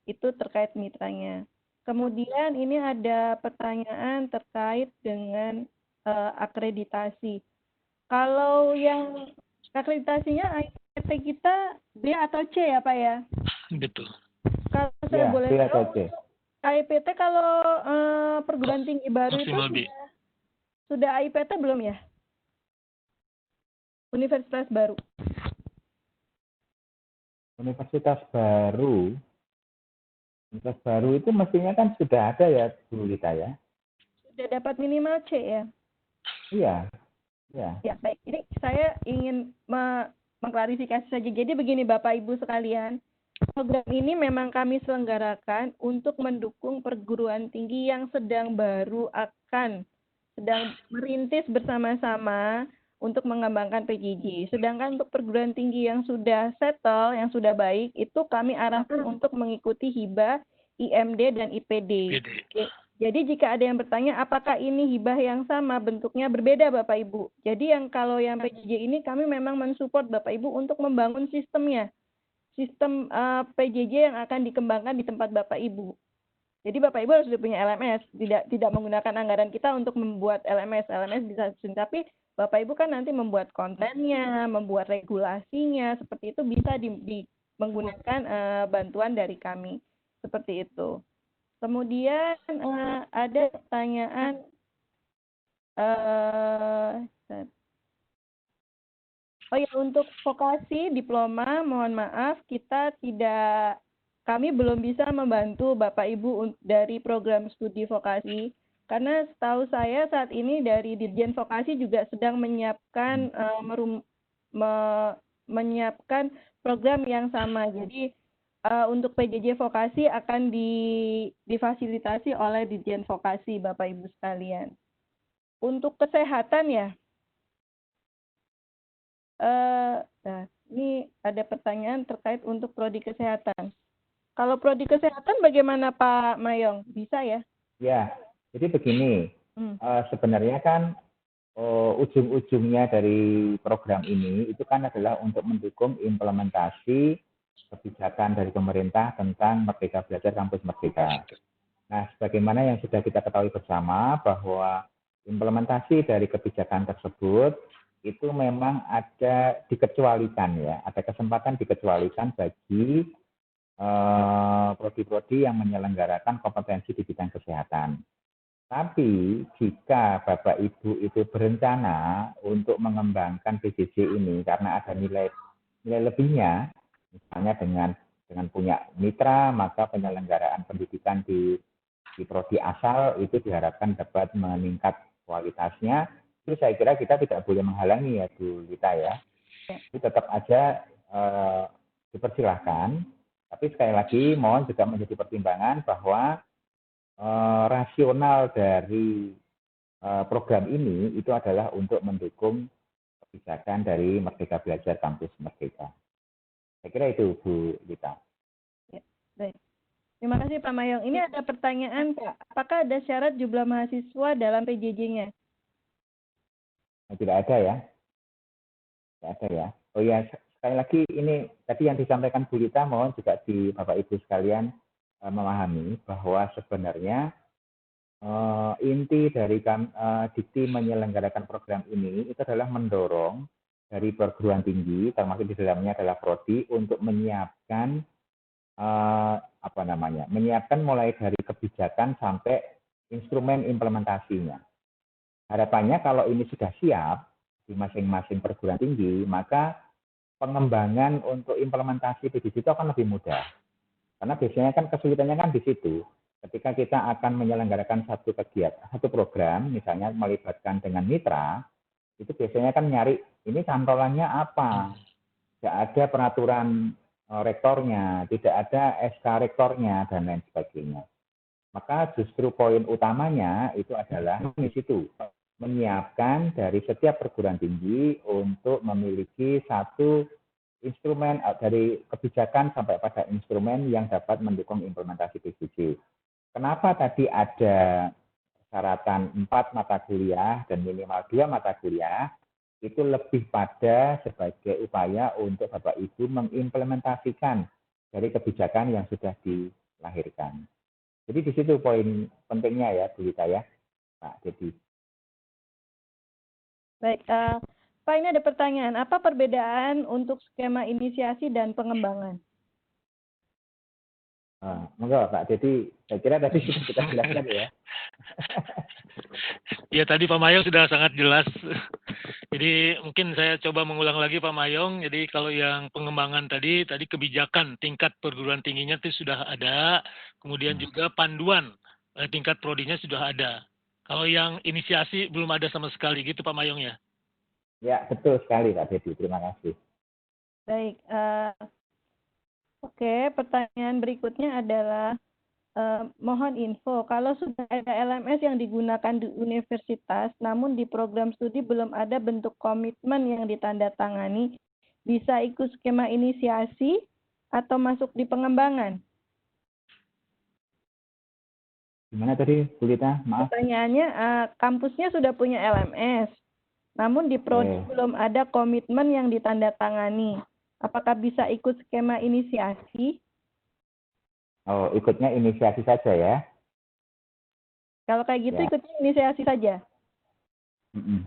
Itu terkait mitranya. Kemudian ini ada pertanyaan terkait dengan akreditasi. Kalau yang akreditasinya IPT kita B atau C ya Pak ya? Betul. Kalau saya boleh B atau tahu, C. AIPT kalau perguruan tinggi baru itu Maksimal B. sudah AIPT belum ya? Universitas baru. Universitas baru itu mestinya kan sudah ada ya, Bu Lita ya? Sudah dapat minimal C ya? Iya. Ya. Ya, baik. Ini saya ingin mengklarifikasi saja. Jadi begini Bapak Ibu sekalian, program ini memang kami selenggarakan untuk mendukung perguruan tinggi yang sedang merintis bersama-sama untuk mengembangkan PJJ. Sedangkan untuk perguruan tinggi yang sudah settle, yang sudah baik, itu kami arahkan untuk mengikuti hibah, IMD, dan IPD. Jadi jika ada yang bertanya apakah ini hibah yang sama, bentuknya berbeda Bapak Ibu. Jadi kalau yang PJJ ini kami memang mensupport Bapak Ibu untuk membangun sistemnya. Sistem PJJ yang akan dikembangkan di tempat Bapak Ibu. Jadi Bapak Ibu harus sudah punya LMS, tidak menggunakan anggaran kita untuk membuat LMS bisa, tapi Bapak Ibu kan nanti membuat kontennya, membuat regulasinya, seperti itu bisa menggunakan bantuan dari kami, seperti itu. Kemudian ada pertanyaan untuk vokasi diploma, mohon maaf kami belum bisa membantu Bapak Ibu dari program studi vokasi karena setahu saya saat ini dari Dirjen Vokasi juga sedang menyiapkan menyiapkan program yang sama. Jadi untuk PJJ vokasi akan difasilitasi oleh Dirjen Vokasi Bapak Ibu sekalian. Untuk kesehatan ya. Ini ada pertanyaan terkait untuk prodi kesehatan. Kalau prodi kesehatan bagaimana Pak Mayong? Bisa ya? Ya, jadi begini. Sebenarnya kan ujung-ujungnya dari program ini itu kan adalah untuk mendukung implementasi kebijakan dari pemerintah tentang Merdeka Belajar Kampus Merdeka. Nah, sebagaimana yang sudah kita ketahui bersama bahwa implementasi dari kebijakan tersebut itu memang ada dikecualikan ya, ada kesempatan dikecualikan bagi prodi-prodi yang menyelenggarakan kompetensi di bidang kesehatan. Tapi jika Bapak Ibu itu berencana untuk mengembangkan PJJ ini karena ada nilai lebihnya, misalnya dengan punya mitra, maka penyelenggaraan pendidikan di prodi asal itu diharapkan dapat meningkat kualitasnya. Itu saya kira kita tidak boleh menghalangi ya Bu Lita ya. Jadi tetap aja dipersilahkan, tapi sekali lagi mohon juga menjadi pertimbangan bahwa rasional dari program ini itu adalah untuk mendukung kebijakan dari Merdeka Belajar Kampus Merdeka. Saya kira itu Bu Lita. Ya, baik. Terima kasih Pak Mayong. Ini ada pertanyaan Pak, apakah ada syarat jumlah mahasiswa dalam PJJ-nya? Tidak ada ya. Tidak ada ya. Oh ya, sekali lagi ini tadi yang disampaikan Bu Lita, mohon juga di Bapak Ibu sekalian memahami bahwa sebenarnya inti dari Dikti menyelenggarakan program ini itu adalah mendorong dari perguruan tinggi, termasuk di dalamnya adalah prodi, untuk menyiapkan menyiapkan mulai dari kebijakan sampai instrumen implementasinya. Harapannya kalau ini sudah siap di masing-masing perguruan tinggi, maka pengembangan untuk implementasi di situ akan lebih mudah. Karena biasanya kan kesulitannya kan di situ. Ketika kita akan menyelenggarakan satu kegiatan, satu program, misalnya melibatkan dengan mitra, itu biasanya kan nyari ini cantolannya apa. Tidak ada peraturan rektornya, tidak ada SK rektornya, dan lain sebagainya. Maka justru poin utamanya itu adalah di situ, menyiapkan dari setiap perguruan tinggi untuk memiliki satu instrumen dari kebijakan sampai pada instrumen yang dapat mendukung implementasi PJJ. Kenapa tadi ada persyaratan 4 mata kuliah dan minimal 2 mata kuliah? Itu lebih pada sebagai upaya untuk Bapak Ibu mengimplementasikan dari kebijakan yang sudah dilahirkan. Jadi di situ poin pentingnya ya, Bu Lita ya, Pak Dedi. Baik, Pak, ini ada pertanyaan. Apa perbedaan untuk skema inisiasi dan pengembangan? Monggo Pak, jadi saya kira tadi sudah kita jelaskan ya. Ya tadi Pak Mayong sudah sangat jelas. Jadi mungkin saya coba mengulang lagi Pak Mayong. Jadi kalau yang pengembangan tadi kebijakan tingkat perguruan tingginya itu sudah ada. Kemudian juga panduan tingkat prodinya sudah ada. Kalau yang inisiasi belum ada sama sekali gitu Pak Mayong ya? Ya betul sekali Pak Dedi, terima kasih. Baik, oke, pertanyaan berikutnya adalah mohon info, kalau sudah ada LMS yang digunakan di universitas, namun di program studi belum ada bentuk komitmen yang ditandatangani, bisa ikut skema inisiasi atau masuk di pengembangan? Gimana tadi, Bu Lita? Maaf. Pertanyaannya, kampusnya sudah punya LMS, namun di prodi belum ada komitmen yang ditandatangani. Apakah bisa ikut skema inisiasi? Oh, ikutnya inisiasi saja ya? Kalau kayak gitu ikutnya inisiasi saja?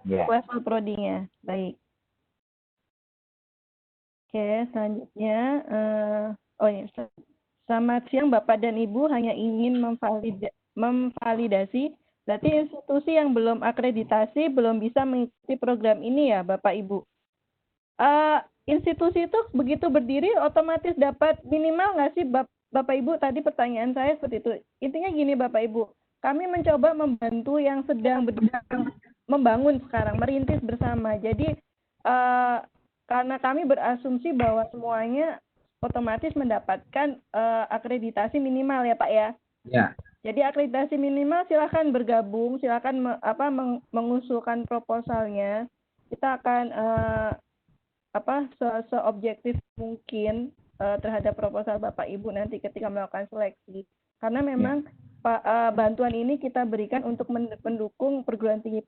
Ya. Level prodinya, baik. Oke, selanjutnya, selamat siang Bapak dan Ibu, hanya ingin memvalidasi, berarti institusi yang belum akreditasi belum bisa mengikuti program ini ya Bapak Ibu. Institusi itu begitu berdiri otomatis dapat minimal nggak sih Bapak Ibu? Tadi pertanyaan saya seperti itu. Intinya gini Bapak Ibu, kami mencoba membantu yang sedang membangun sekarang, merintis bersama. Jadi karena kami berasumsi bahwa semuanya otomatis mendapatkan akreditasi minimal ya Pak ya. Ya. Jadi akreditasi minimal silakan bergabung, silakan mengusulkan proposalnya. Kita akan seobjektif mungkin terhadap proposal Bapak Ibu nanti ketika melakukan seleksi. Karena memang bantuan ini kita berikan untuk mendukung perguruan tinggi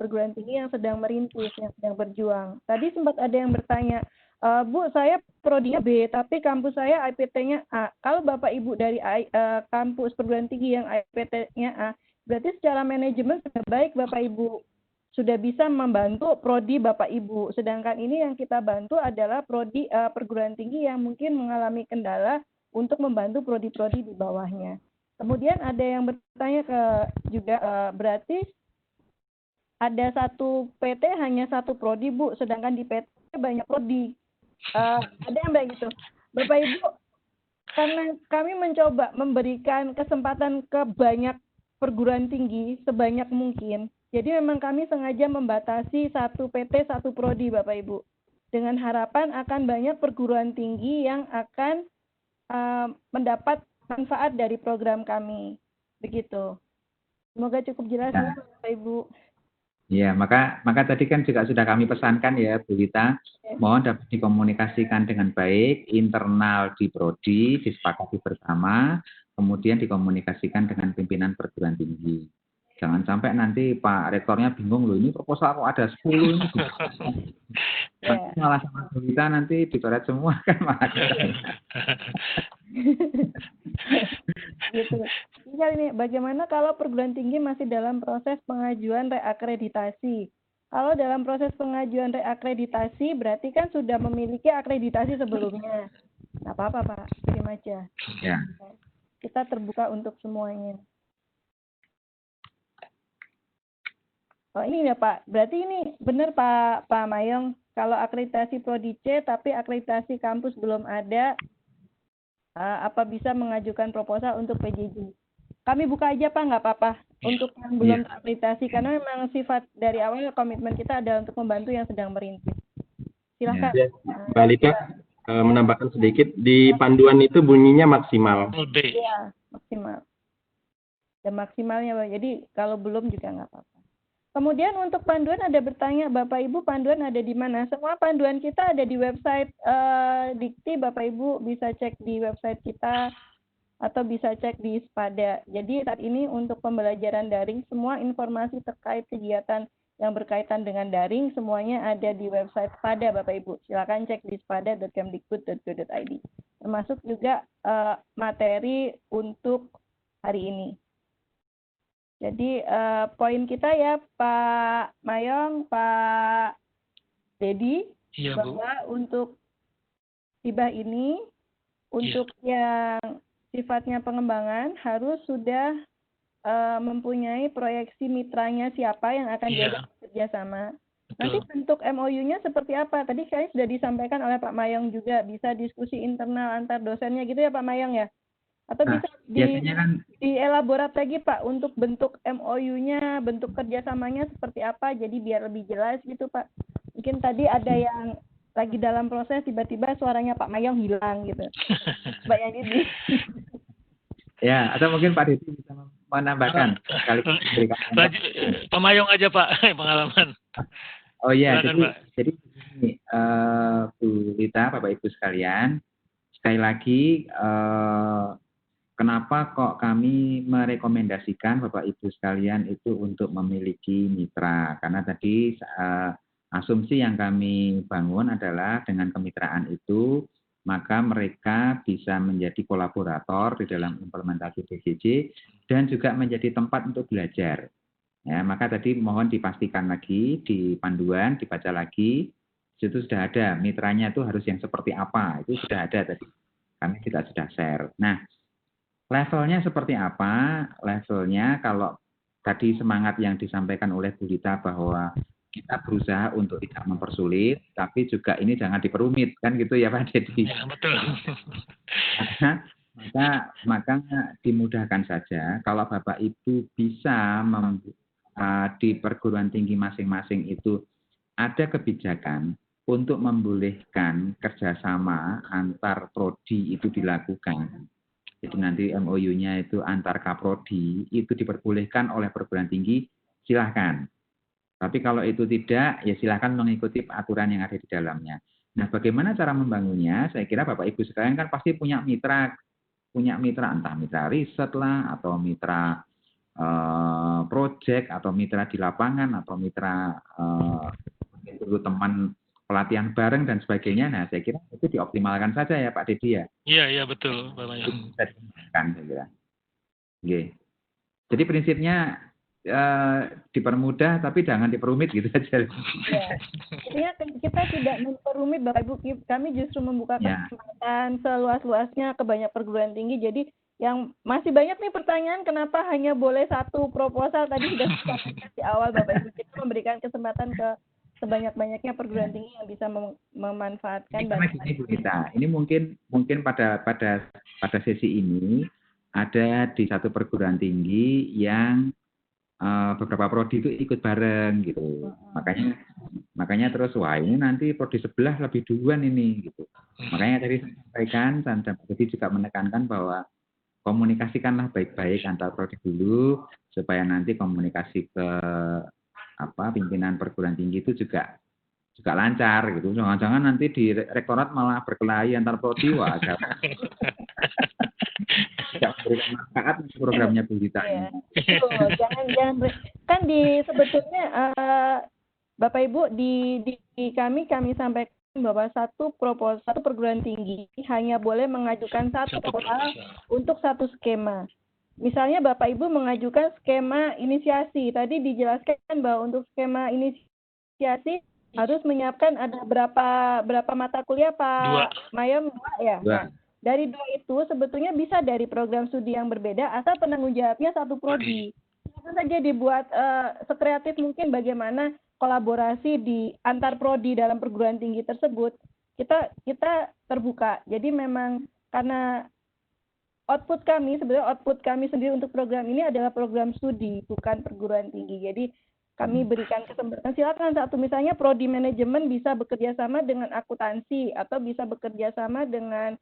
yang sedang merintis, yang sedang berjuang. Tadi sempat ada yang bertanya, Bu, saya prodinya B, tapi kampus saya IPT-nya A. Kalau Bapak Ibu dari kampus perguruan tinggi yang IPT-nya A, berarti secara manajemen sudah baik Bapak Ibu. Sudah bisa membantu prodi Bapak Ibu. Sedangkan ini yang kita bantu adalah prodi perguruan tinggi yang mungkin mengalami kendala untuk membantu prodi-prodi di bawahnya. Kemudian ada yang bertanya berarti ada satu PT hanya satu prodi Bu, sedangkan di PT banyak prodi. Ada yang bilang gitu. Bapak Ibu, karena kami mencoba memberikan kesempatan ke banyak perguruan tinggi sebanyak mungkin. Jadi memang kami sengaja membatasi satu PT, satu prodi Bapak Ibu. dengan harapan akan banyak perguruan tinggi yang akan mendapat manfaat dari program kami. Begitu. Semoga cukup jelas ya, Bapak Ibu. Ya, maka tadi kan juga sudah kami pesankan ya, Bu Wita, mohon dapat dikomunikasikan dengan baik, internal di prodi, disepakati bersama, kemudian dikomunikasikan dengan pimpinan perguruan tinggi. Jangan sampai nanti Pak Rektornya bingung, loh ini proposal kok ada 10 ini. Nanti malah sama Bu Wita nanti dicoret semua kan malah. Gitu. Tinggal ini, bagaimana kalau perguruan tinggi masih dalam proses pengajuan reakreditasi? Kalau dalam proses pengajuan reakreditasi, berarti kan sudah memiliki akreditasi sebelumnya. Nggak apa-apa, Pak. Kirim aja. Ya. Kita terbuka untuk semuanya. Oh ini ya Pak, berarti ini benar Pak Mayong, kalau akreditasi Prodi C tapi akreditasi kampus belum ada, apa bisa mengajukan proposal untuk PJJ? Kami buka aja Pak, nggak apa-apa untuk yang belum akreditasi, karena memang sifat dari awal komitmen kita adalah untuk membantu yang sedang merintis. Silakan. Ya, Mbak Lita, menambahkan sedikit, di panduan itu bunyinya maksimal. Iya, maksimal. Dan maksimalnya Pak, jadi kalau belum juga nggak apa-apa. Kemudian untuk panduan ada bertanya, Bapak Ibu panduan ada di mana? Semua panduan kita ada di website Dikti, Bapak Ibu bisa cek di website kita atau bisa cek di Spada. Jadi saat ini untuk pembelajaran daring, semua informasi terkait kegiatan yang berkaitan dengan daring semuanya ada di website Spada, Bapak Ibu. Silakan cek di spada.kemdikbud.go.id. Termasuk juga materi untuk hari ini. Jadi poin kita ya Pak Mayong, Pak Dedi, bahwa untuk hibah ini, untuk yang sifatnya pengembangan harus sudah mempunyai proyeksi mitranya siapa yang akan diajak kerjasama. Nanti bentuk MOU-nya seperti apa? Tadi kayaknya sudah disampaikan oleh Pak Mayong juga, bisa diskusi internal antar dosennya gitu ya Pak Mayong ya? Atau bisa dielaborat lagi Pak untuk bentuk MOU-nya, bentuk kerjasamanya seperti apa, jadi biar lebih jelas gitu Pak. Mungkin tadi ada yang lagi dalam proses tiba-tiba suaranya Pak Mayong hilang gitu. Mbak Yani. Ya, atau mungkin Pak Dedi bisa menambahkan. Pak Mayong aja Pak, pengalaman. Oh iya, jadi ini Bu Lita, Bapak Ibu sekalian, sekali lagi kenapa kok kami merekomendasikan Bapak Ibu sekalian itu untuk memiliki mitra? Karena tadi asumsi yang kami bangun adalah dengan kemitraan itu, maka mereka bisa menjadi kolaborator di dalam implementasi PJJ dan juga menjadi tempat untuk belajar. Ya, maka tadi mohon dipastikan lagi di panduan, dibaca lagi, itu sudah ada mitranya itu harus yang seperti apa, itu sudah ada tadi. Kami kita sudah share. Nah, levelnya seperti apa? Levelnya kalau tadi semangat yang disampaikan oleh Bu Lita bahwa kita berusaha untuk tidak mempersulit, tapi juga ini jangan diperumit, kan gitu ya Pak Dedi? Ya, betul. Maka dimudahkan saja kalau Bapak Ibu bisa di perguruan tinggi masing-masing itu ada kebijakan untuk membolehkan kerjasama antar prodi itu dilakukan. Jadi nanti MOU-nya itu antar kaprodi itu diperbolehkan oleh perguruan tinggi, silahkan. Tapi kalau itu tidak, ya silahkan mengikuti aturan yang ada di dalamnya. Nah, bagaimana cara membangunnya? Saya kira Bapak Ibu sekalian kan pasti punya mitra entah mitra riset lah, atau mitra project, atau mitra di lapangan, atau mitra itu teman pelatihan bareng dan sebagainya. Nah, saya kira itu dioptimalkan saja ya Pak Dedi ya. Iya betul Pak Mayong. Kan saya kira. Oke. Jadi prinsipnya dipermudah tapi jangan diperumit gitu saja. Ya. Kita tidak memperumit Bapak Ibu, kami justru membuka kesempatan seluas-luasnya ke banyak perguruan tinggi. Jadi yang masih banyak nih pertanyaan kenapa hanya boleh satu proposal, tadi sudah disampaikan di awal Bapak Ibu, kita memberikan kesempatan ke sebanyak-banyaknya perguruan tinggi yang bisa memanfaatkan ini mungkin pada sesi ini ada di satu perguruan tinggi yang beberapa prodi itu ikut bareng gitu. Makanya terus wah ini nanti prodi sebelah lebih duluan ini gitu. Makanya tadi saya sampaikan dan jadi juga menekankan bahwa komunikasikanlah baik-baik antar prodi dulu supaya nanti komunikasi ke pimpinan perguruan tinggi itu juga lancar gitu. Jangan-jangan nanti di rektorat malah berkelahi antar prodi, wah tidak memberikan manfaat programnya Bu Dita. Iya. Betul. Jangan kan sebetulnya Bapak Ibu di kami sampaikan bahwa satu perguruan tinggi hanya boleh mengajukan satu proposal untuk satu skema. Misalnya Bapak Ibu mengajukan skema inisiasi. Tadi dijelaskan bahwa untuk skema inisiasi harus menyiapkan ada berapa mata kuliah Pak Mayong? 2 ya. Nah, dari 2 itu sebetulnya bisa dari program studi yang berbeda asal penanggung jawabnya satu prodi. Bisa saja dibuat sekreatif mungkin bagaimana kolaborasi di antar prodi dalam perguruan tinggi tersebut. Kita terbuka. Jadi memang karena output kami sendiri untuk program ini adalah program studi, bukan perguruan tinggi. Jadi kami berikan kesempatan silakan misalnya prodi manajemen bisa bekerja sama dengan akuntansi atau bisa bekerja sama dengan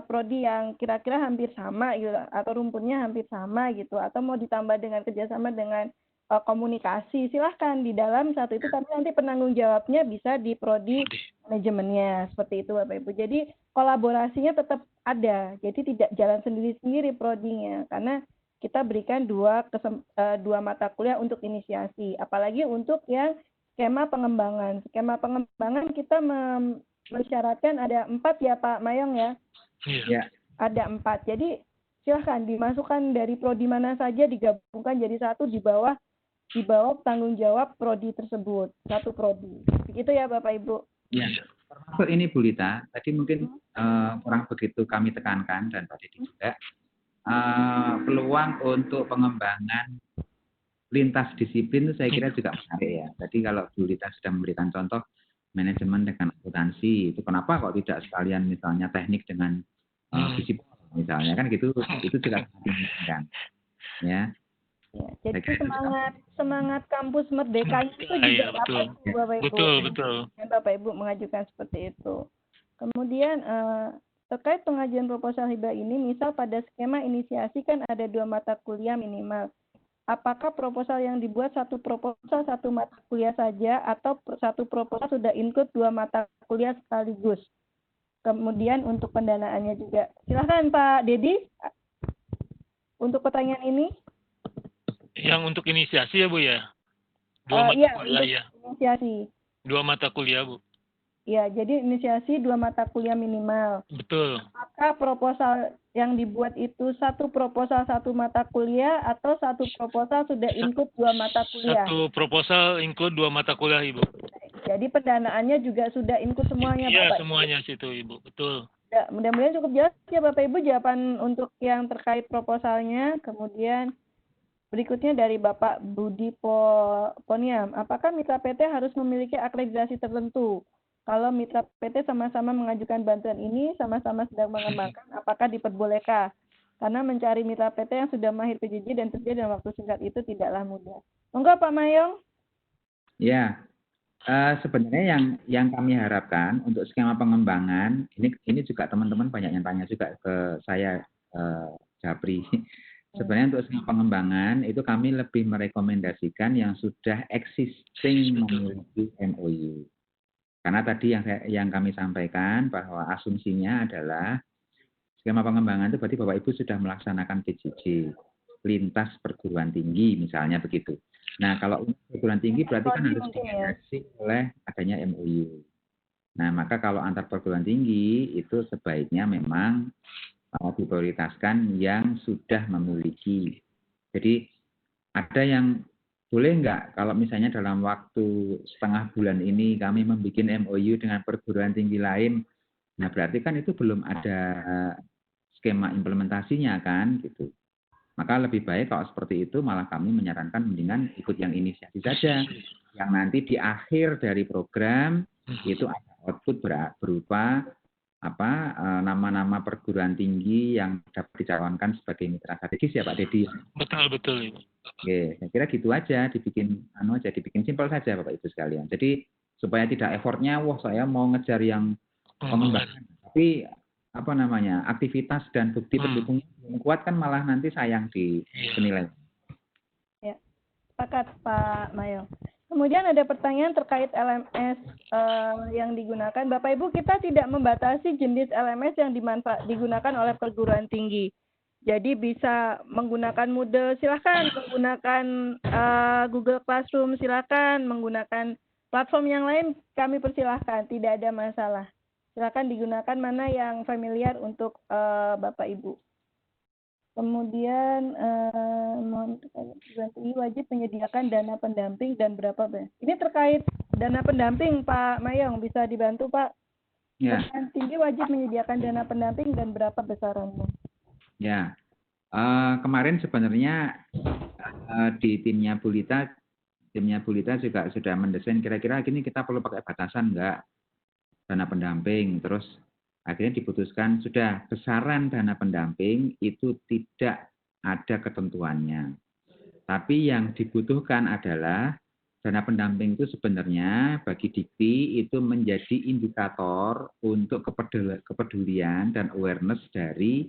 prodi yang kira-kira hampir sama gitu atau rumputnya hampir sama gitu atau mau ditambah dengan kerjasama dengan komunikasi silahkan di dalam satu itu tapi nanti penanggung jawabnya bisa di prodi manajemennya seperti itu Bapak Ibu. Jadi kolaborasinya tetap ada. Jadi tidak jalan sendiri-sendiri prodinya karena kita berikan dua mata kuliah untuk inisiasi. Apalagi untuk yang skema pengembangan. Skema pengembangan kita mensyaratkan ada 4 ya Pak Mayong ya. Iya. Ada 4. Jadi silahkan dimasukkan dari prodi mana saja digabungkan jadi satu di bawah tanggung jawab prodi tersebut, satu prodi. Begitu ya Bapak Ibu. Ya, termasuk ini Bu Lita, tadi mungkin kurang begitu kami tekankan dan Pak Dedi juga, peluang untuk pengembangan lintas disiplin itu saya kira juga menarik ya. Jadi kalau Bu Lita sudah memberikan contoh manajemen dengan akuntansi, itu kenapa kok tidak sekalian misalnya teknik dengan disiplin misalnya kan gitu, itu juga kan ya. Ya, jadi semangat kampus merdeka itu juga dapat Bapak Ibu. Betul. Bapak Ibu mengajukan seperti itu. Kemudian terkait pengajuan proposal hibah ini, misal pada skema inisiasi kan ada 2 mata kuliah minimal. Apakah proposal yang dibuat satu proposal 1 mata kuliah saja atau satu proposal sudah include 2 mata kuliah sekaligus? Kemudian untuk pendanaannya juga. Silahkan Pak Dedi untuk pertanyaan ini. Yang untuk inisiasi ya Bu ya? 2 mata kuliah ya? Inisiasi. 2 mata kuliah Bu? Ya, jadi inisiasi 2 mata kuliah minimal. Betul. Apakah proposal yang dibuat itu satu proposal 1 mata kuliah atau satu proposal sudah include 2 mata kuliah? Satu proposal include 2 mata kuliah Ibu. Jadi pendanaannya juga sudah include semuanya Iya, Bapak? semuanya situ Ibu, betul. Ya, mudah-mudahan cukup jelas ya Bapak Ibu jawaban untuk yang terkait proposalnya. Kemudian berikutnya dari Bapak Budi Poniam, apakah mitra PT harus memiliki akreditasi tertentu? Kalau mitra PT sama-sama mengajukan bantuan ini, sama-sama sedang mengembangkan, apakah diperbolehkan? Karena mencari mitra PT yang sudah mahir PJJ dan terjadi dalam waktu singkat itu tidaklah mudah. Monggo Pak Mayong. Ya, sebenarnya yang kami harapkan untuk skema pengembangan, ini juga teman-teman banyak yang tanya juga ke saya, Japri. Sebenarnya untuk skema pengembangan itu kami lebih merekomendasikan yang sudah existing memiliki MOU. Karena tadi yang kami sampaikan bahwa asumsinya adalah skema pengembangan itu berarti Bapak Ibu sudah melaksanakan PJJ lintas perguruan tinggi misalnya begitu. Nah kalau perguruan tinggi berarti kan harus diintegrasi oleh adanya MOU. Nah maka kalau antar perguruan tinggi itu sebaiknya memang diprioritaskan yang sudah memiliki. Jadi ada yang boleh nggak kalau misalnya dalam waktu setengah bulan ini kami membuat MOU dengan perguruan tinggi lain, nah berarti kan itu belum ada skema implementasinya kan gitu. Maka lebih baik kalau seperti itu malah kami menyarankan mendingan ikut yang inisiasi saja, yang nanti di akhir dari program itu ada output berupa nama-nama perguruan tinggi yang dapat dicalonkan sebagai mitra strategis ya Pak Dedi. Betul Ibu. Oke, saya kira gitu aja, dibikin simpel saja Bapak Ibu sekalian. Jadi supaya tidak effortnya, wah saya mau ngejar yang pengembangan, tapi apa namanya aktivitas dan bukti pendukungnya belum kuat kan malah nanti sayang di penilaian. Ya, sepakat Pak Mayong. Kemudian ada pertanyaan terkait LMS yang digunakan. Bapak Ibu, kita tidak membatasi jenis LMS yang digunakan oleh perguruan tinggi. Jadi bisa menggunakan Moodle, silakan menggunakan Google Classroom, silakan menggunakan platform yang lain, kami persilahkan, tidak ada masalah. Silakan digunakan mana yang familiar untuk Bapak Ibu. Kemudian perguruan tinggi wajib menyediakan dana pendamping dan berapa? Ini terkait dana pendamping, Pak Mayong, bisa dibantu Pak? Ya. Perguruan tinggi wajib menyediakan dana pendamping dan berapa besarannya? Ya, kemarin sebenarnya di timnya Bulita juga sudah mendesain kira-kira gini kita perlu pakai batasan enggak dana pendamping. Terus akhirnya diputuskan sudah besaran dana pendamping itu tidak ada ketentuannya. Tapi yang dibutuhkan adalah dana pendamping itu sebenarnya bagi Dikti itu menjadi indikator untuk kepedulian dan awareness dari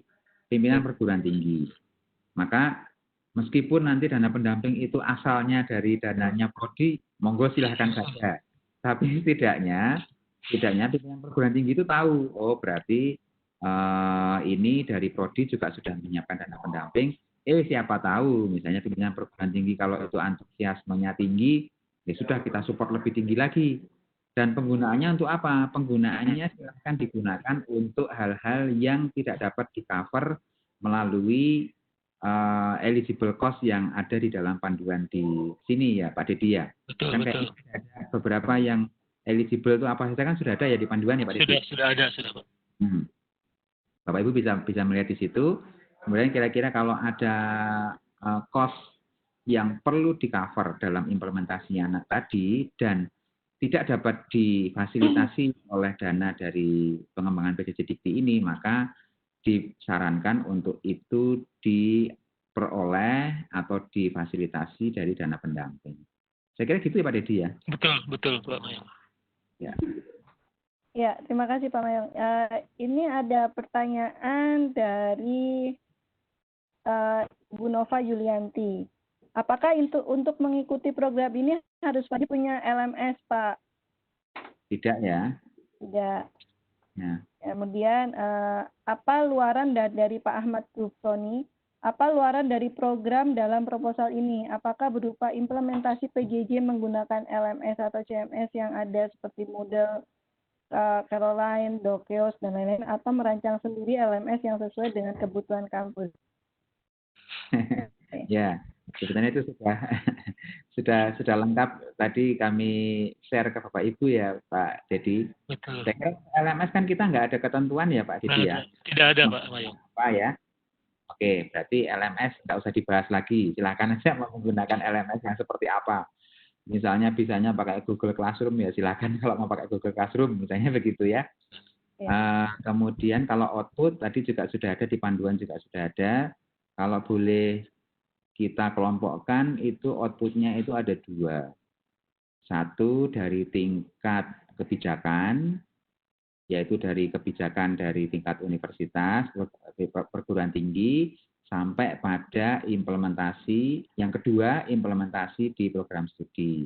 pimpinan perguruan tinggi. Maka meskipun nanti dana pendamping itu asalnya dari dananya prodi, monggo silahkan saja. Tapi setidaknya pimpinan perguruan tinggi itu tahu, oh berarti ini dari prodi juga sudah menyiapkan dana pendamping. Siapa tahu misalnya pimpinan perguruan tinggi kalau itu antusiasmenya tinggi, ya sudah kita support lebih tinggi lagi. Dan penggunaannya untuk apa? Penggunaannya silahkan digunakan untuk hal-hal yang tidak dapat di-cover melalui eligible cost yang ada di dalam panduan di sini ya Pak Dedi ya. Betul, kan betul. Ada beberapa yang eligible itu apa saja kan sudah ada ya di panduan ya Pak Dedi? Sudah ada Pak. Bapak Ibu bisa melihat di situ. Kemudian kira-kira kalau ada cost yang perlu di-cover dalam implementasinya tadi dan tidak dapat difasilitasi oleh dana dari pengembangan PJJ Dikti ini, maka disarankan untuk itu diperoleh atau difasilitasi dari dana pendamping. Saya kira gitu ya Pak Dedi ya? Betul Pak Mayong. Ya. Ya, terima kasih Pak Mayong. Ini ada pertanyaan dari Bu Nova Yulianti. Apakah untuk mengikuti program ini harus wajib punya LMS, Pak? Tidak ya. Tidak. Ya. Kemudian apa luaran dari Pak Ahmad Gufroni? Apa luaran dari program dalam proposal ini? Apakah berupa implementasi PJJ menggunakan LMS atau CMS yang ada seperti Moodle, Caroline, Dokeos, dan lain-lain, atau merancang sendiri LMS yang sesuai dengan kebutuhan kampus? Ya, sebenarnya itu sudah lengkap. Tadi kami share ke Bapak Ibu ya Pak Dedi. Betul. Saya kira LMS kan kita nggak ada ketentuan ya Pak Dedi ya? Tidak ada Pak Mayong. Apa ya? Oke, berarti LMS nggak usah dibahas lagi. Silakan aja mau menggunakan LMS yang seperti apa. Misalnya bisanya pakai Google Classroom ya silakan kalau mau pakai Google Classroom misalnya begitu ya. Kemudian kalau output tadi juga sudah ada di panduan juga sudah ada. Kalau boleh kita kelompokkan itu outputnya itu ada 2. Satu dari tingkat kebijakan, yaitu dari kebijakan dari tingkat universitas, perguruan tinggi, sampai pada implementasi. Yang kedua, implementasi di program studi.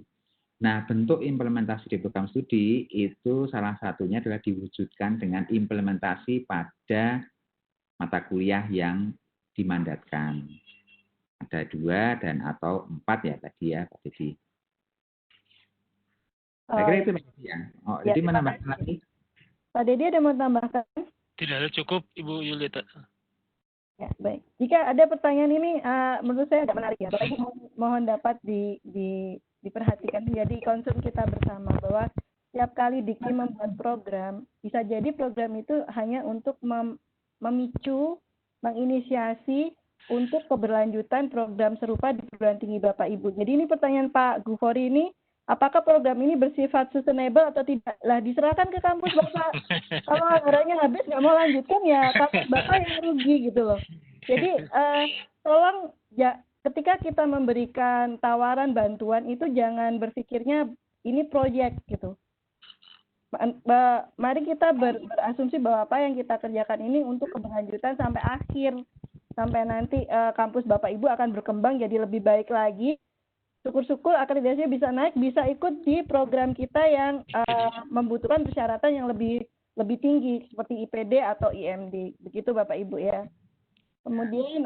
Nah, bentuk implementasi di program studi itu salah satunya adalah diwujudkan dengan implementasi pada mata kuliah yang dimandatkan. Ada 2 dan atau 4 ya tadi ya Pak Dedi. Saya kira itu ya. Jadi menambahkan lagi. Pak Dedi ada mau tambahkan? Tidak ada, cukup Ibu Yulita. Ya, baik. Jika ada pertanyaan ini menurut saya agak menarik ya. Bapak mohon dapat diperhatikan menjadi concern kita bersama bahwa setiap kali Dikti membuat program, bisa jadi program itu hanya untuk memicu, menginisiasi untuk keberlanjutan program serupa di perguruan tinggi Bapak Ibu. Jadi ini pertanyaan Pak Gufori ini, apakah program ini bersifat sustainable atau tidak? Lah diserahkan ke kampus Bapak. Kalau anggarannya habis nggak mau lanjutkan ya kampus Bapak yang rugi gitu loh. Jadi tolong ya ketika kita memberikan tawaran bantuan itu jangan berpikirnya ini proyek gitu. Mari kita berasumsi bahwa apa yang kita kerjakan ini untuk keberlanjutan sampai akhir, sampai nanti kampus Bapak Ibu akan berkembang jadi lebih baik lagi. Syukur-syukur akreditasinya bisa naik, bisa ikut di program kita yang membutuhkan persyaratan yang lebih tinggi seperti IPD atau IMD. Begitu Bapak Ibu ya. Kemudian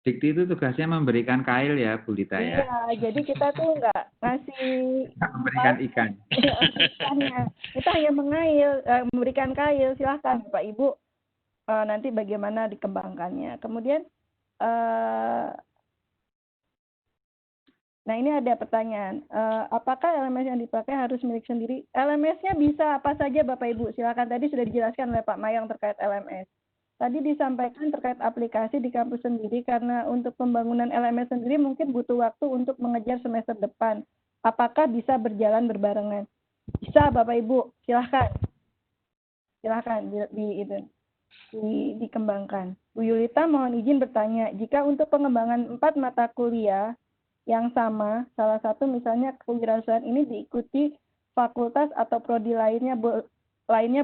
Dikti itu tugasnya memberikan kail ya, Bu Lita ya. Iya, jadi kita tuh nggak ngasih memberikan ikan. ikannya. Kita hanya mengail, memberikan kail. Silahkan Bapak Ibu nanti bagaimana dikembangkannya. Kemudian, nah ini ada pertanyaan. Apakah LMS yang dipakai harus milik sendiri? LMS-nya bisa apa saja Bapak Ibu. Silahkan, tadi sudah dijelaskan oleh Pak Mayong terkait LMS. Tadi disampaikan terkait aplikasi di kampus sendiri karena untuk pembangunan LMS sendiri mungkin butuh waktu untuk mengejar semester depan. Apakah bisa berjalan berbarengan? Bisa Bapak Ibu, silahkan dikembangkan. Bu Yulita mohon izin bertanya, jika untuk pengembangan 4 mata kuliah yang sama, salah satu misalnya kewirausahaan ini diikuti fakultas atau prodi lainnya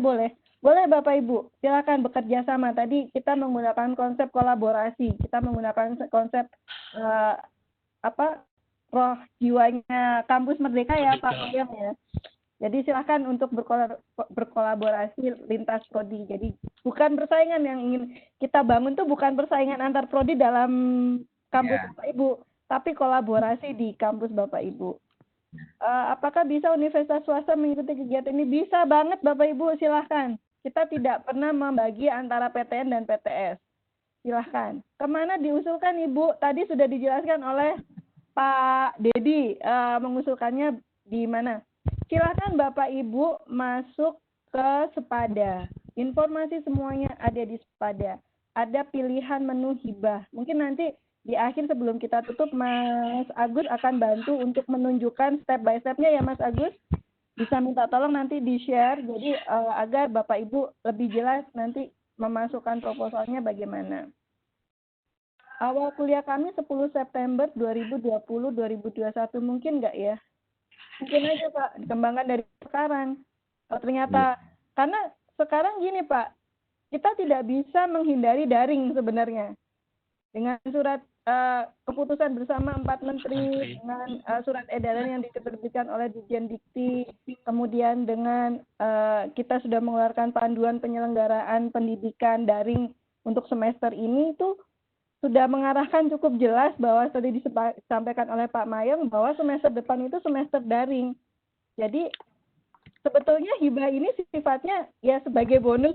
boleh? Boleh Bapak Ibu, silakan bekerja sama. Tadi kita menggunakan konsep kolaborasi, kita menggunakan konsep roh jiwanya kampus Merdeka ya Pak Mayong ya. Jadi silakan untuk berkolaborasi lintas prodi. Jadi bukan persaingan yang ingin kita bangun tuh, bukan persaingan antar prodi dalam kampus Bapak Ibu, tapi kolaborasi di kampus Bapak Ibu. Apakah bisa universitas swasta mengikuti kegiatan ini? Bisa banget Bapak Ibu, silahkan. Kita tidak pernah membagi antara PTN dan PTS. Silahkan. Kemana diusulkan Ibu? Tadi sudah dijelaskan oleh Pak Dedi, mengusulkannya di mana? Silahkan Bapak Ibu masuk ke Sepada. Informasi semuanya ada di Sepada. Ada pilihan menu hibah. Mungkin nanti di akhir sebelum kita tutup, Mas Agus akan bantu untuk menunjukkan step by step-nya ya Mas Agus. Bisa minta tolong nanti di-share, jadi agar Bapak Ibu lebih jelas nanti memasukkan proposalnya bagaimana. Awal kuliah kami 10 September 2020-2021, mungkin nggak ya? Mungkin aja Pak, dikembangkan dari sekarang. Ternyata, karena sekarang gini Pak, kita tidak bisa menghindari daring sebenarnya. Dengan surat keputusan bersama 4 menteri, dengan surat edaran yang diterbitkan oleh Dirjen Dikti, kemudian dengan kita sudah mengeluarkan panduan penyelenggaraan pendidikan daring untuk semester ini, itu sudah mengarahkan cukup jelas bahwa tadi disampaikan oleh Pak Mayong bahwa semester depan itu semester daring. Jadi sebetulnya hibah ini sifatnya ya sebagai bonus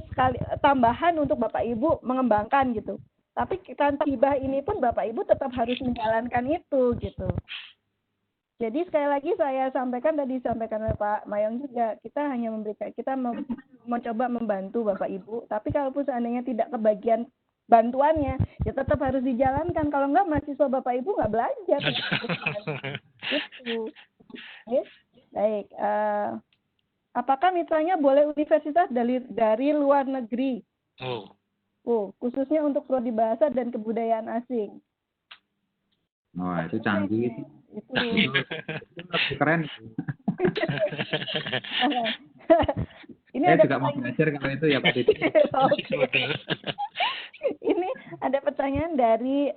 tambahan untuk Bapak Ibu mengembangkan gitu. Tapi tanpa hibah ini pun Bapak Ibu tetap harus menjalankan itu gitu. Jadi sekali lagi saya sampaikan, tadi disampaikan oleh Pak Mayong juga, kita hanya mencoba membantu Bapak Ibu. Tapi kalaupun seandainya tidak kebagian bantuannya, ya tetap harus dijalankan. Kalau enggak mahasiswa Bapak Ibu nggak belajar. Gitu. Yes. Baik. Apakah mitranya boleh universitas dari luar negeri? Khususnya untuk prodi bahasa dan kebudayaan asing. Wah, itu canggih. Itu keren. Ini saya ada juga mau belajar kalau itu ya Pak Didi. Ini ada pertanyaan dari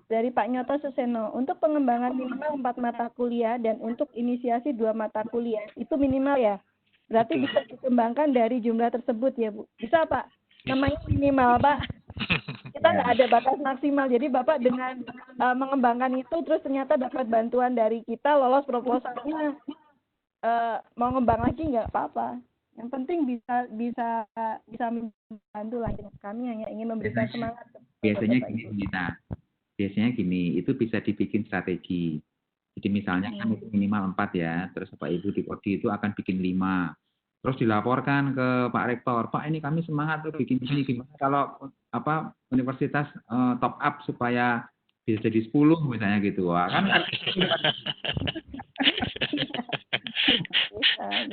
dari Pak Nyoto Suseno. Untuk pengembangan minimal 4 mata kuliah dan untuk inisiasi 2 mata kuliah itu minimal ya. Berarti bisa dikembangkan dari jumlah tersebut ya Bu. Bisa Pak? Namanya minimal Pak. Kita nggak ada batas maksimal. Jadi Bapak dengan mengembangkan itu terus ternyata dapat bantuan dari kita, lolos proposalnya, mau ngembang lagi nggak apa-apa. Yang penting bisa membantu lah. Kami hanya ingin memberikan semangat. Biasanya gini, biasanya gini, itu bisa dibikin strategi. Jadi misalnya kan itu minimal 4 ya, terus Bapak Ibu di prodi itu akan bikin 5. Terus dilaporkan ke Pak Rektor, Pak ini kami semangat tuh bikin ini, gimana kalau universitas top up supaya bisa jadi 10 misalnya gitu. Wah, kan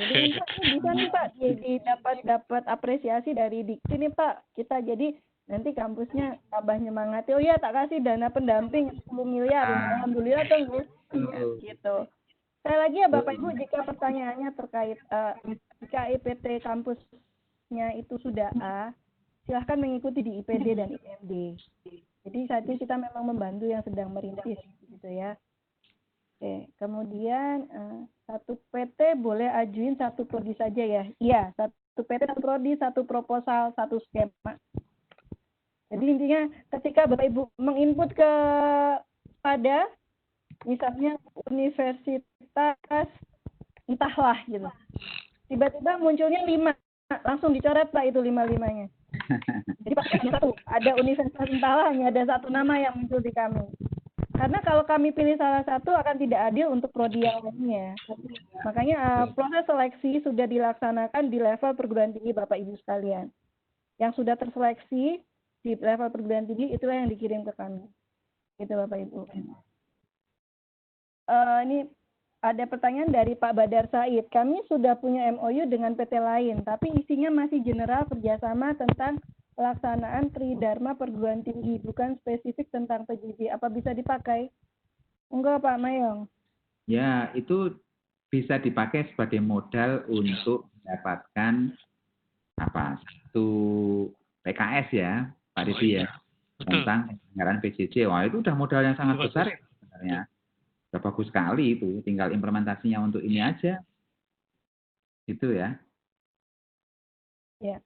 Jadi bisa nih Pak, jadi dapat apresiasi dari Dikti nih Pak. Kita jadi Nanti kampusnya tambah nyemangati, oh ya tak kasih dana pendamping 10 miliar, alhamdulillah tuh gitu. Sekali lagi ya Bapak Ibu, jika pertanyaannya terkait jika IPT kampusnya itu sudah A, silahkan mengikuti di IPD dan IPMD. Jadi saat ini kita memang membantu yang sedang merintis gitu ya. Oke, kemudian satu PT boleh ajuin satu prodi saja ya? Iya, satu PT, satu prodi, satu proposal, satu skema. Jadi intinya ketika Bapak Ibu menginput pada misalnya universitas entahlah gitu, tiba-tiba munculnya 5, langsung dicoret Pak itu 5-5-nya. Jadi Pak hanya satu, ada universitas entahlah, hanya ada satu nama yang muncul di kami. Karena kalau kami pilih salah satu akan tidak adil untuk prodi yang lainnya. Makanya proses seleksi sudah dilaksanakan di level perguruan tinggi Bapak Ibu sekalian. Yang sudah terseleksi di level perguruan tinggi itulah yang dikirim ke kami. Gitu Bapak Ibu. Ini ada pertanyaan dari Pak Badar Said. Kami sudah punya MOU dengan PT lain, tapi isinya masih general kerjasama tentang pelaksanaan tridharma perguruan tinggi, bukan spesifik tentang PJJ. Apa bisa dipakai? Enggak Pak Mayong. Ya, itu bisa dipakai sebagai modal untuk mendapatkan satu PKS ya, Pak Ridi ya, tentang anggaran PJJ. Wah, itu udah modal yang sangat besar ya sebenarnya. Sudah bagus sekali itu, tinggal implementasinya untuk ini aja. Itu ya. Ya.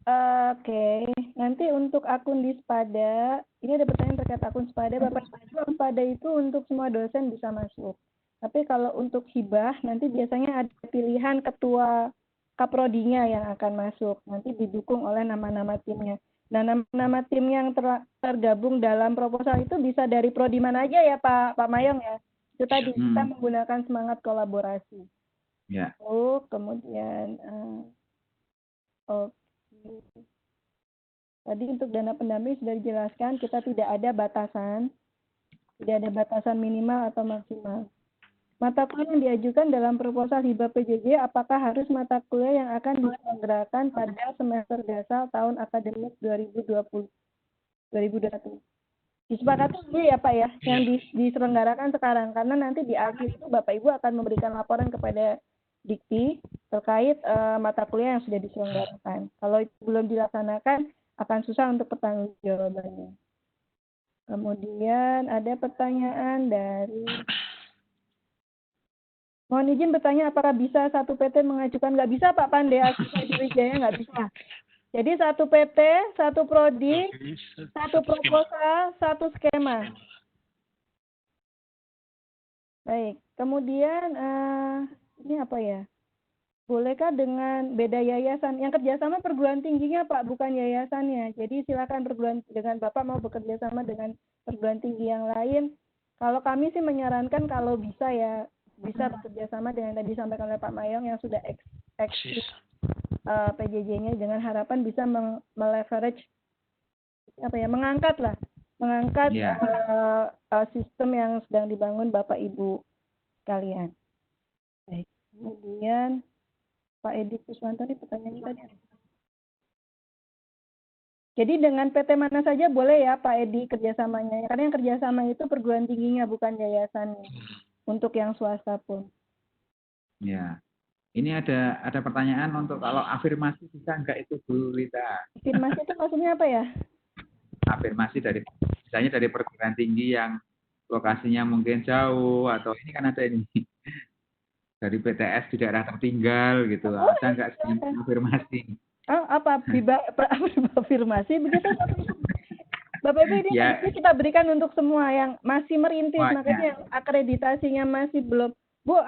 Oke, nanti untuk akun di Spada, ini ada pertanyaan terkait akun Spada. Bapak Ibu, Spada itu untuk semua dosen bisa masuk. Tapi kalau untuk hibah, nanti biasanya ada pilihan ketua kaprodinya yang akan masuk. Nanti didukung oleh nama-nama timnya. Nah, nama-nama tim yang tergabung dalam proposal itu bisa dari prodi mana aja ya Pak Mayong ya. Itu tadi kita menggunakan semangat kolaborasi. Ya. Oh, kemudian tadi untuk dana pendamping sudah dijelaskan, kita tidak ada batasan minimal atau maksimal. Mata kuliah yang diajukan dalam proposal hibah PJJ, apakah harus mata kuliah yang akan diselenggarakan pada semester dasar tahun akademik 2020-2021? Disepakati dulu ya Pak ya, yang diselenggarakan sekarang, karena nanti di akhir itu Bapak Ibu akan memberikan laporan kepada Dikti terkait mata kuliah yang sudah diselenggarakan. Kalau itu belum dilaksanakan, akan susah untuk pertanggungjawabannya. Kemudian ada pertanyaan dari, mohon izin bertanya, apakah bisa satu PT mengajukan? Nggak bisa Pak Pandey, Wijaya nggak bisa. Jadi satu PT, satu prodi, satu proposal, satu skema. Baik, kemudian ini apa ya? Bolehkah dengan beda yayasan? Yang kerjasama perguruan tingginya Pak, bukan yayasannya. Jadi silakan dengan Bapak mau bekerja sama dengan perguruan tinggi yang lain. Kalau kami sih menyarankan kalau bisa ya, bisa bekerja sama dengan tadi disampaikan oleh Pak Mayong yang sudah eksis PJJ-nya, dengan harapan bisa meleverage mengangkat sistem yang sedang dibangun Bapak Ibu sekalian. Baik. Kemudian Pak Edi Kuswanto ini pertanyaannya tadi. Jadi dengan PT mana saja boleh ya Pak Edi kerjasamanya? Karena yang kerjasama itu perguruan tingginya bukan yayasannya. Untuk yang swasta pun. Ya. Ini ada pertanyaan untuk kalau afirmasi bisa nggak itu Bu Rita? Afirmasi itu maksudnya apa ya? Afirmasi misalnya dari perguruan tinggi yang lokasinya mungkin jauh, atau ini kan ada ini dari PTS di daerah tertinggal gitu. Ada nggak afirmasi? Apa afirmasi begitu? Bapak Ibu, ini kita berikan untuk semua yang masih merintis, makanya yang akreditasinya masih belum. Bu,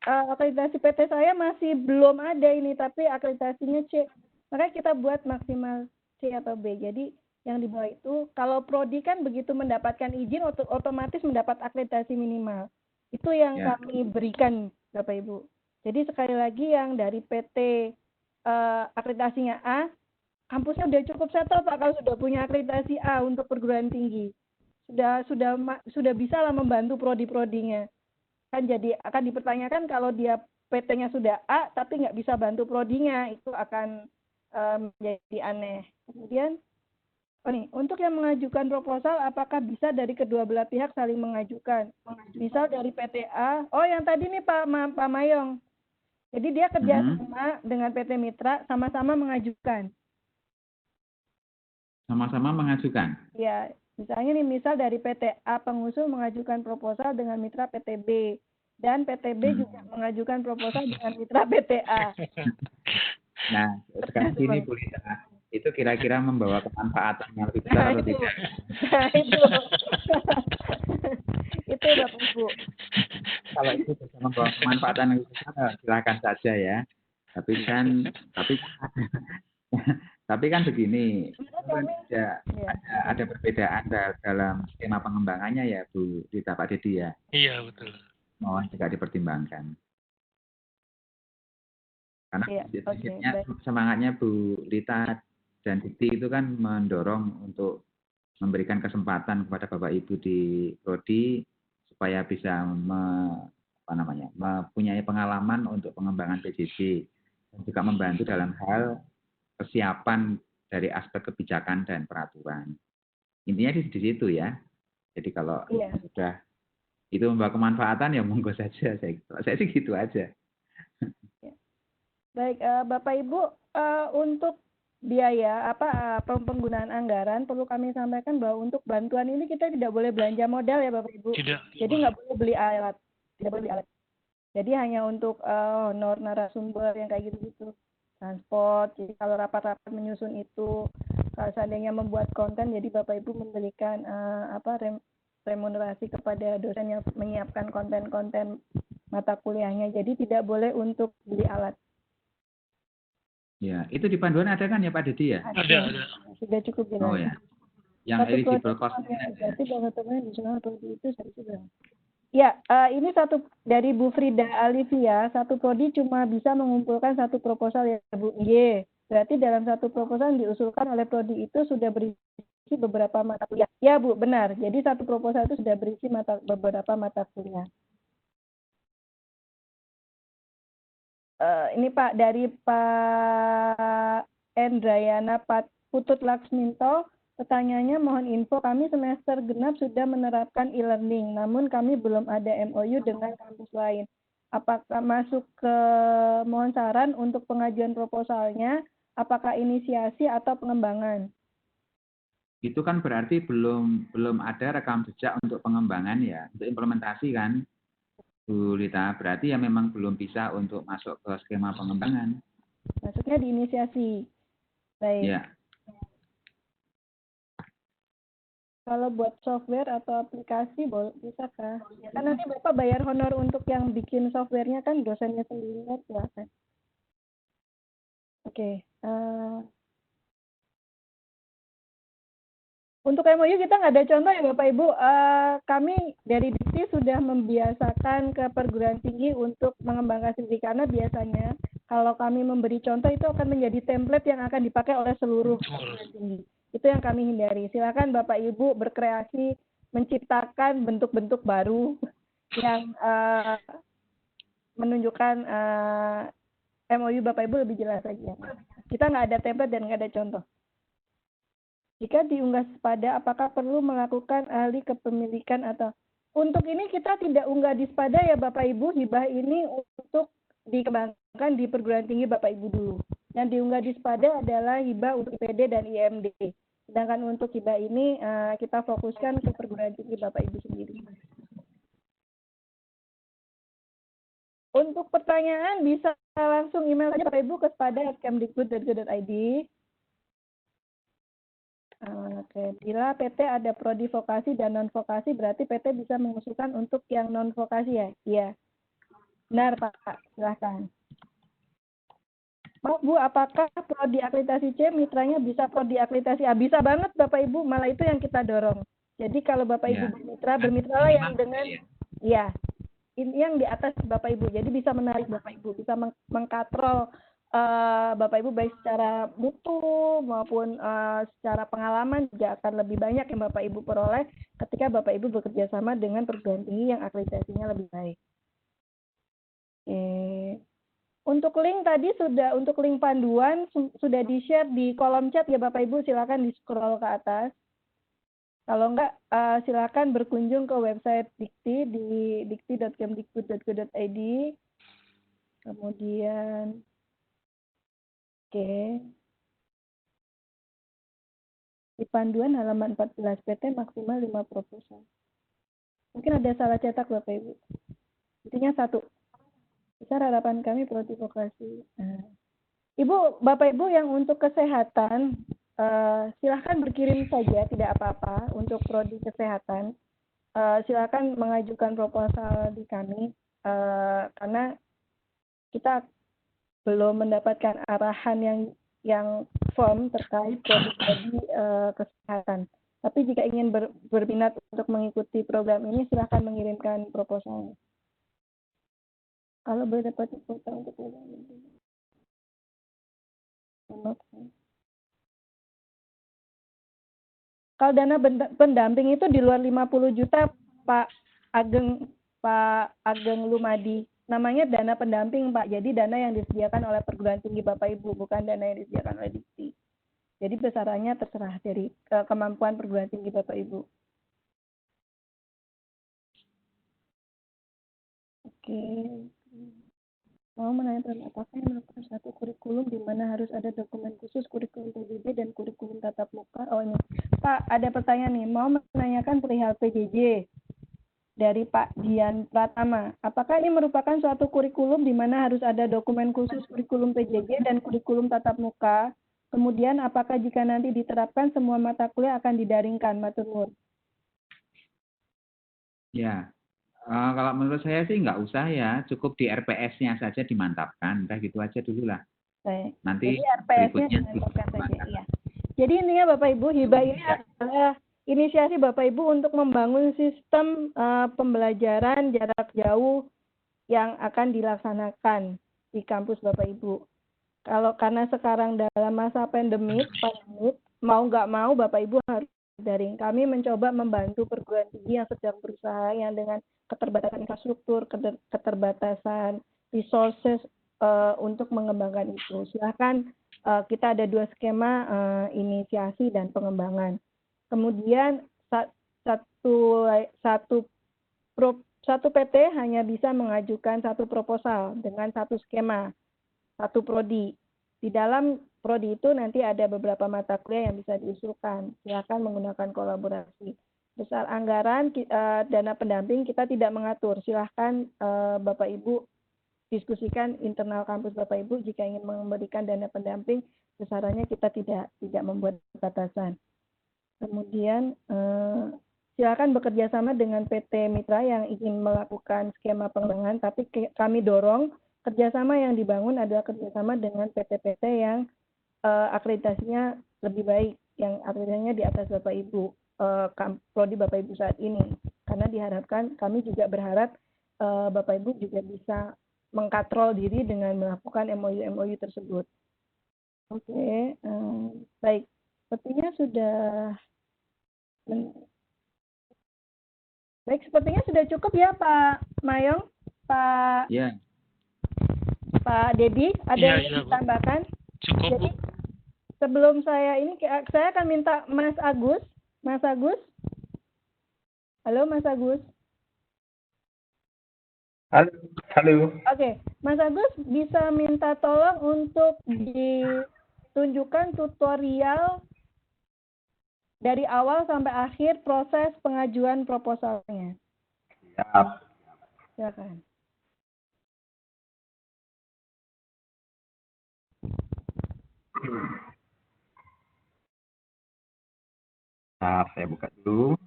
akreditasi PT saya masih belum ada ini, tapi akreditasinya C. Makanya kita buat maksimal C atau B. Jadi yang di bawah itu, kalau prodi kan begitu mendapatkan izin, otomatis mendapat akreditasi minimal. Itu yang kami berikan, Bapak Ibu. Jadi sekali lagi yang dari PT akreditasinya A, kampusnya udah cukup settle Pak kalau sudah punya akreditasi A untuk perguruan tinggi. Sudah bisa lah membantu prodi-prodinya. Kan jadi akan dipertanyakan kalau dia PT-nya sudah A tapi nggak bisa bantu prodinya, itu akan menjadi aneh. Kemudian Untuk yang mengajukan proposal, apakah bisa dari kedua belah pihak saling mengajukan? Misal dari PTA, yang tadi nih Pak Mayong. Jadi dia kerjasama dengan PT Mitra, sama-sama mengajukan. Sama-sama mengajukan? Ya, misalnya nih, misal dari PTA pengusul mengajukan proposal dengan mitra PTB. Dan PTB juga mengajukan proposal dengan mitra PTA. Nah, sekarang gini Bu Lita. Itu kira-kira membawa kemanfaatan yang lebih besar atau tidak? Nah, itu. Itu Bapak Ibu. Kalau itu bisa membawa kemanfaatan yang lebih besar, silakan saja ya. Tapi kan begini, ada perbedaan dalam skema pengembangannya ya Bu Lita, Pak Dedi ya. Iya, betul. Mohon juga dipertimbangkan. Karena semangatnya Bu Lita dan Diti itu kan mendorong untuk memberikan kesempatan kepada Bapak Ibu di Prodi supaya bisa mempunyai pengalaman untuk pengembangan PJJ dan juga membantu dalam hal persiapan dari aspek kebijakan dan peraturan. Intinya di situ ya. Jadi kalau sudah itu membawa kemanfaatan ya monggo saja. Saya sih gitu aja. Baik, Bapak Ibu, untuk biaya penggunaan anggaran perlu kami sampaikan bahwa untuk bantuan ini kita tidak boleh belanja modal ya Bapak Ibu. Jadi nggak boleh beli alat, tidak boleh beli alat. Jadi hanya untuk honor narasumber yang kayak gitu-gitu, transport. Jadi kalau rapat-rapat menyusun itu, kalau seandainya membuat konten, jadi Bapak Ibu memberikan remunerasi kepada dosen yang menyiapkan konten-konten mata kuliahnya. Jadi tidak boleh untuk beli alat. Ya, itu di panduan ada kan ya Pak Dedi ya? Ada. Sudah cukup jelas. Oh ya. Yang eligible cost. Ya, ini satu dari Bu Frida Alivia, satu prodi cuma bisa mengumpulkan satu proposal ya Bu. Berarti dalam satu proposal yang diusulkan oleh prodi itu sudah berisi beberapa mata kuliah. Ya Bu, benar. Jadi satu proposal itu sudah berisi beberapa mata kuliah. Ini Pak, dari Pak Endrayana Putut Laksminto, pertanyaannya mohon info, kami semester genap sudah menerapkan e-learning, namun kami belum ada MOU dengan kampus lain. Apakah masuk ke, mohon saran untuk pengajuan proposalnya, apakah inisiasi atau pengembangan? Itu kan berarti belum ada rekam jejak untuk pengembangan ya, untuk implementasi kan? Bu Lita, berarti ya memang belum bisa untuk masuk ke skema pengembangan. Maksudnya diinisiasi. Baik. Ya. Kalau buat software atau aplikasi, bisakah? Kan nanti Bapak bayar honor untuk yang bikin softwarenya kan dosennya sendiri, ya silakan. Oke. Untuk MOU kita nggak ada contoh ya Bapak Ibu. Kami dari Dikti sudah membiasakan ke perguruan tinggi untuk mengembangkan studi, karena biasanya kalau kami memberi contoh itu akan menjadi template yang akan dipakai oleh seluruh perguruan tinggi. Itu yang kami hindari. Silakan Bapak Ibu berkreasi, menciptakan bentuk-bentuk baru yang menunjukkan MOU Bapak Ibu lebih jelas lagi. Kita nggak ada template dan nggak ada contoh. Jika diunggah Spada, apakah perlu melakukan ahli kepemilikan atau untuk ini kita tidak unggah di Spada ya Bapak Ibu. Hibah ini untuk dikembangkan di perguruan tinggi Bapak Ibu dulu. Yang diunggah di Spada adalah hibah untuk IPD dan IMD. Sedangkan untuk hibah ini kita fokuskan ke perguruan tinggi Bapak Ibu sendiri. Untuk pertanyaan bisa langsung email saja Bapak Ibu ke spada@kemdikbud.go.id. Oke, bila PT ada prodi vokasi dan non vokasi, berarti PT bisa mengusulkan untuk yang non vokasi ya? Iya. Benar Pak, silahkan. Maaf Bu, apakah prodi akreditasi C mitranya bisa prodi akreditasi A? Bisa banget Bapak Ibu, malah itu yang kita dorong. Jadi kalau Bapak Ibu bermitra lah yang dengan, ya, ini yang di atas Bapak Ibu. Jadi bisa menarik Bapak Ibu, bisa mengkatrol Bapak Ibu baik secara mutu maupun secara pengalaman juga akan lebih banyak yang Bapak Ibu peroleh ketika Bapak Ibu bekerja sama dengan perguruan tinggi yang akreditasinya lebih baik. Untuk link tadi untuk link panduan sudah di-share di kolom chat ya Bapak Ibu, silakan di-scroll ke atas. Kalau enggak, silakan berkunjung ke website Dikti di dikti.kemdikbud.go.id. Kemudian, oke. Di panduan halaman 14 PT maksimal 5 proposal. Mungkin ada salah cetak Bapak Ibu. Intinya 1. Besar harapan kami prodi vokasi. Ibu, Bapak Ibu yang untuk kesehatan, silahkan berkirim saja, tidak apa-apa untuk prodi kesehatan. Silahkan mengajukan proposal di kami, karena kita belum mendapatkan arahan yang firm terkait prodi kesehatan. Tapi jika ingin berminat untuk mengikuti program ini, silahkan mengirimkan proposalnya. Kalau boleh dapat kuota untuk program ini. Kalau dana pendamping itu di luar 50 juta, Pak Ageng Lumadi. Namanya dana pendamping, Pak. Jadi dana yang disediakan oleh perguruan tinggi Bapak Ibu, bukan dana yang disediakan oleh Dikti. Jadi besarannya terserah dari kemampuan perguruan tinggi Bapak Ibu. Oke. Mau menanyakan apakah yang melakukan satu kurikulum di mana harus ada dokumen khusus kurikulum PJJ dan kurikulum tatap muka? Oh ini, Pak, ada pertanyaan nih. Mau menanyakan perihal PJJ dari Pak Dian Pratama. Apakah ini merupakan suatu kurikulum di mana harus ada dokumen khusus kurikulum PJJ dan kurikulum tatap muka? Kemudian apakah jika nanti diterapkan semua mata kuliah akan didaringkan, Matur nuwun? Ya, kalau menurut saya sih nggak usah ya, cukup di RPS-nya saja dimantapkan, udah gitu aja dulu lah. Baik. Nanti Jadi RPS-nya berikutnya dimantapkan saja, iya. Jadi intinya Bapak Ibu, hibah ini adalah inisiasi Bapak Ibu untuk membangun sistem pembelajaran jarak jauh yang akan dilaksanakan di kampus Bapak Ibu. Karena sekarang dalam masa pandemik, mau nggak mau Bapak Ibu harus daring. Kami mencoba membantu perguruan tinggi yang sedang berusaha yang dengan keterbatasan infrastruktur, keterbatasan resources untuk mengembangkan itu. Silahkan, kita ada 2 skema inisiasi dan pengembangan. Kemudian satu PT hanya bisa mengajukan 1 proposal dengan 1 skema, 1 prodi. Di dalam prodi itu nanti ada beberapa mata kuliah yang bisa diusulkan. Silakan menggunakan kolaborasi. Besar anggaran dana pendamping kita tidak mengatur. Silahkan Bapak Ibu diskusikan internal kampus Bapak Ibu jika ingin memberikan dana pendamping, besarannya kita tidak membuat batasan. Kemudian silakan bekerja sama dengan PT Mitra yang ingin melakukan skema pengembangan, tapi kami dorong kerjasama yang dibangun adalah kerjasama dengan PT-PT yang akreditasinya lebih baik, yang akreditasinya di atas Bapak Ibu, prodi Bapak Ibu saat ini. Karena diharapkan, kami juga berharap Bapak Ibu juga bisa mengkatrol diri dengan melakukan MOU tersebut. Oke, baik. Sepertinya sudah cukup ya Pak Mayong, Pak. Ya. Pak Dedi, ada yang ditambahkan? Cukup, Jadi, sebelum saya akan minta Mas Agus. Mas Agus? Halo, Mas Agus? Halo. Oke, Mas Agus bisa minta tolong untuk ditunjukkan tutorial dari awal sampai akhir proses pengajuan proposalnya. Siap. Silakan. Nah, saya buka dulu.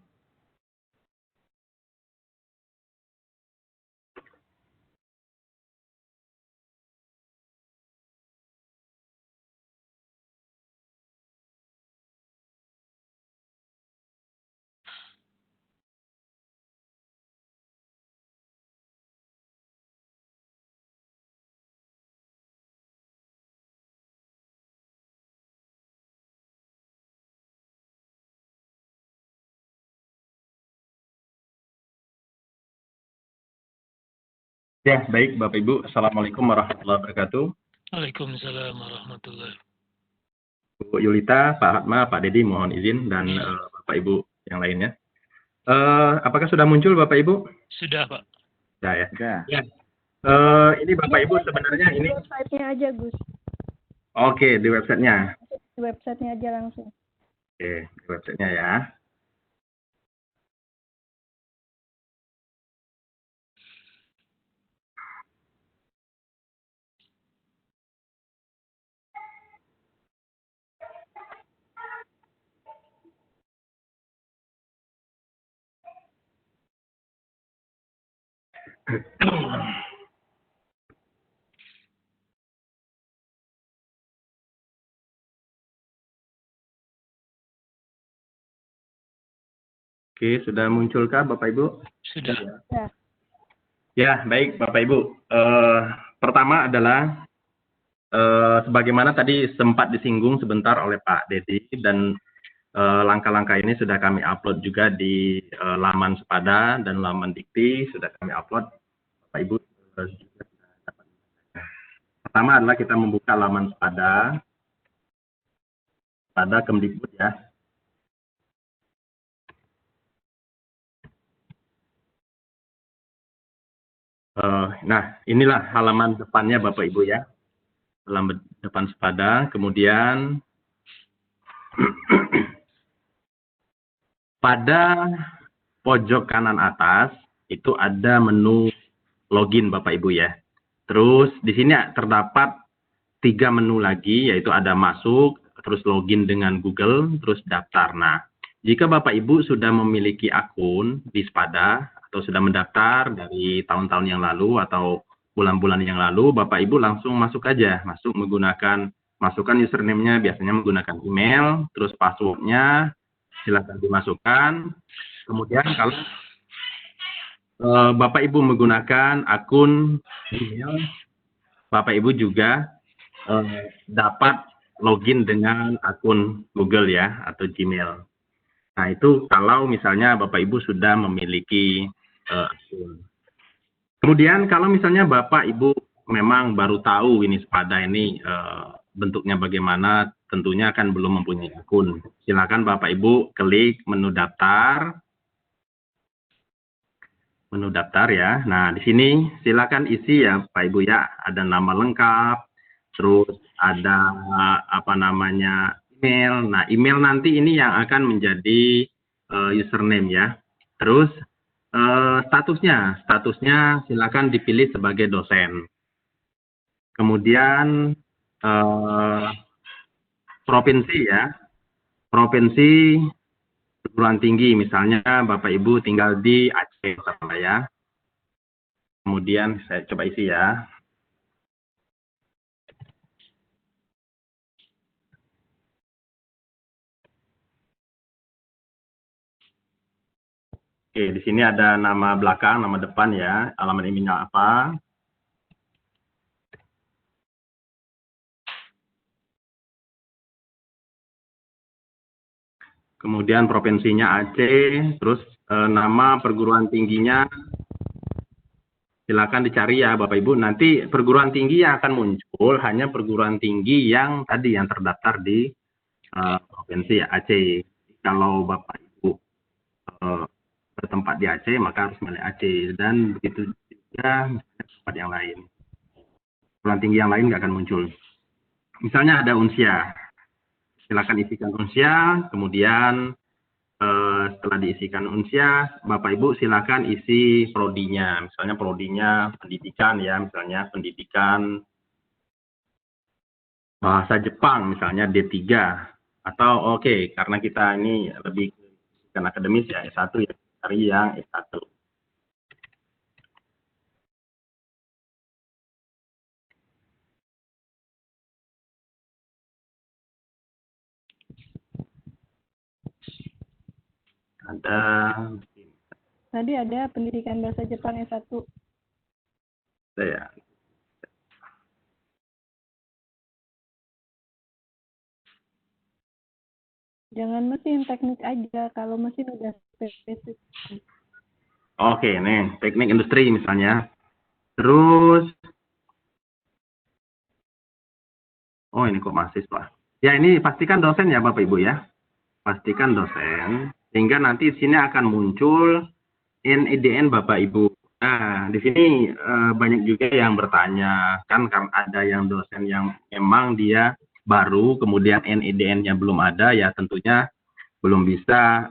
Ya, baik Bapak Ibu. Assalamualaikum warahmatullahi wabarakatuh. Waalaikumsalam warahmatullahi wabarakatuh. Bu Yulita, Pak Hatma, Pak Dedi, mohon izin dan Bapak Ibu yang lainnya. Apakah sudah muncul Bapak Ibu? Sudah, Pak. Sudah ya. Sudah. Ya. Ini Bapak Ibu sebenarnya ini. Di website-nya aja, Gus. Oke, di websitenya. Di website-nya aja langsung. Oke, di websitenya ya. Oke, sudah munculkah Bapak Ibu? Sudah. Ya. Ya, baik Bapak Ibu. Pertama adalah sebagaimana tadi sempat disinggung sebentar oleh Pak Dedi dan langkah-langkah ini sudah kami upload juga di laman Sepada dan laman Dikti sudah kami upload. Bapak Ibu juga dapat. Pertama adalah kita membuka laman Sepada Kemdikbud ya. Nah, inilah halaman depannya Bapak Ibu ya. Halaman depan Sepada, kemudian pada pojok kanan atas itu ada menu login Bapak Ibu ya. Terus di sini terdapat 3 menu lagi, yaitu ada masuk, terus login dengan Google, terus daftar. Nah, jika Bapak Ibu sudah memiliki akun di Sepada atau sudah mendaftar dari tahun-tahun yang lalu atau bulan-bulan yang lalu, Bapak Ibu langsung masuk aja, masukkan username-nya, biasanya menggunakan email, terus password-nya silakan dimasukkan. Kemudian kalau Bapak Ibu menggunakan akun email, Bapak Ibu juga dapat login dengan akun Google ya atau Gmail. Nah, itu kalau misalnya Bapak Ibu sudah memiliki akun. Kemudian kalau misalnya Bapak Ibu memang baru tahu ini Sepada ini bentuknya bagaimana, tentunya akan belum mempunyai akun. Silakan Bapak Ibu klik menu daftar. Menu daftar ya. Nah, di sini silakan isi ya Pak Ibu ya. Ada nama lengkap, terus ada email. Nah, email nanti ini yang akan menjadi username ya. Terus statusnya silakan dipilih sebagai dosen. Kemudian provinsi ya. Provinsi perguruan tinggi, misalnya Bapak Ibu tinggal di Aceh ya. Kemudian saya coba isi ya. Oke, di sini ada nama belakang, nama depan ya, alamat emailnya apa. Kemudian provinsinya Aceh, terus nama perguruan tingginya silakan dicari ya Bapak Ibu. Nanti perguruan tinggi yang akan muncul hanya perguruan tinggi yang tadi yang terdaftar di provinsi Aceh. Kalau Bapak Ibu bertempat di Aceh, maka harus milih Aceh. Dan begitu juga tempat yang lain. Perguruan tinggi yang lain nggak akan muncul. Misalnya ada Unsia. Silakan isikan Unsia, kemudian setelah diisikan Unsia, Bapak Ibu silakan isi prodinya. Misalnya prodinya pendidikan ya, misalnya pendidikan bahasa Jepang, misalnya D3. Atau karena kita ini lebih kan akademis ya, S1 ya, cari yang S1. Tadi ada pendidikan bahasa Jepang S1. Ya. Jangan mesin, teknik aja. Kalau mesin udah spesifik. Oke, nih teknik industri misalnya. Terus, oh ini kok mahasiswa. Ya ini pastikan dosen ya Bapak Ibu ya. Pastikan dosen. Sehingga nanti di sini akan muncul NIDN Bapak Ibu. Nah, di sini banyak juga yang bertanya, kan karena ada yang dosen yang memang dia baru, kemudian NIDN-nya belum ada, ya tentunya belum bisa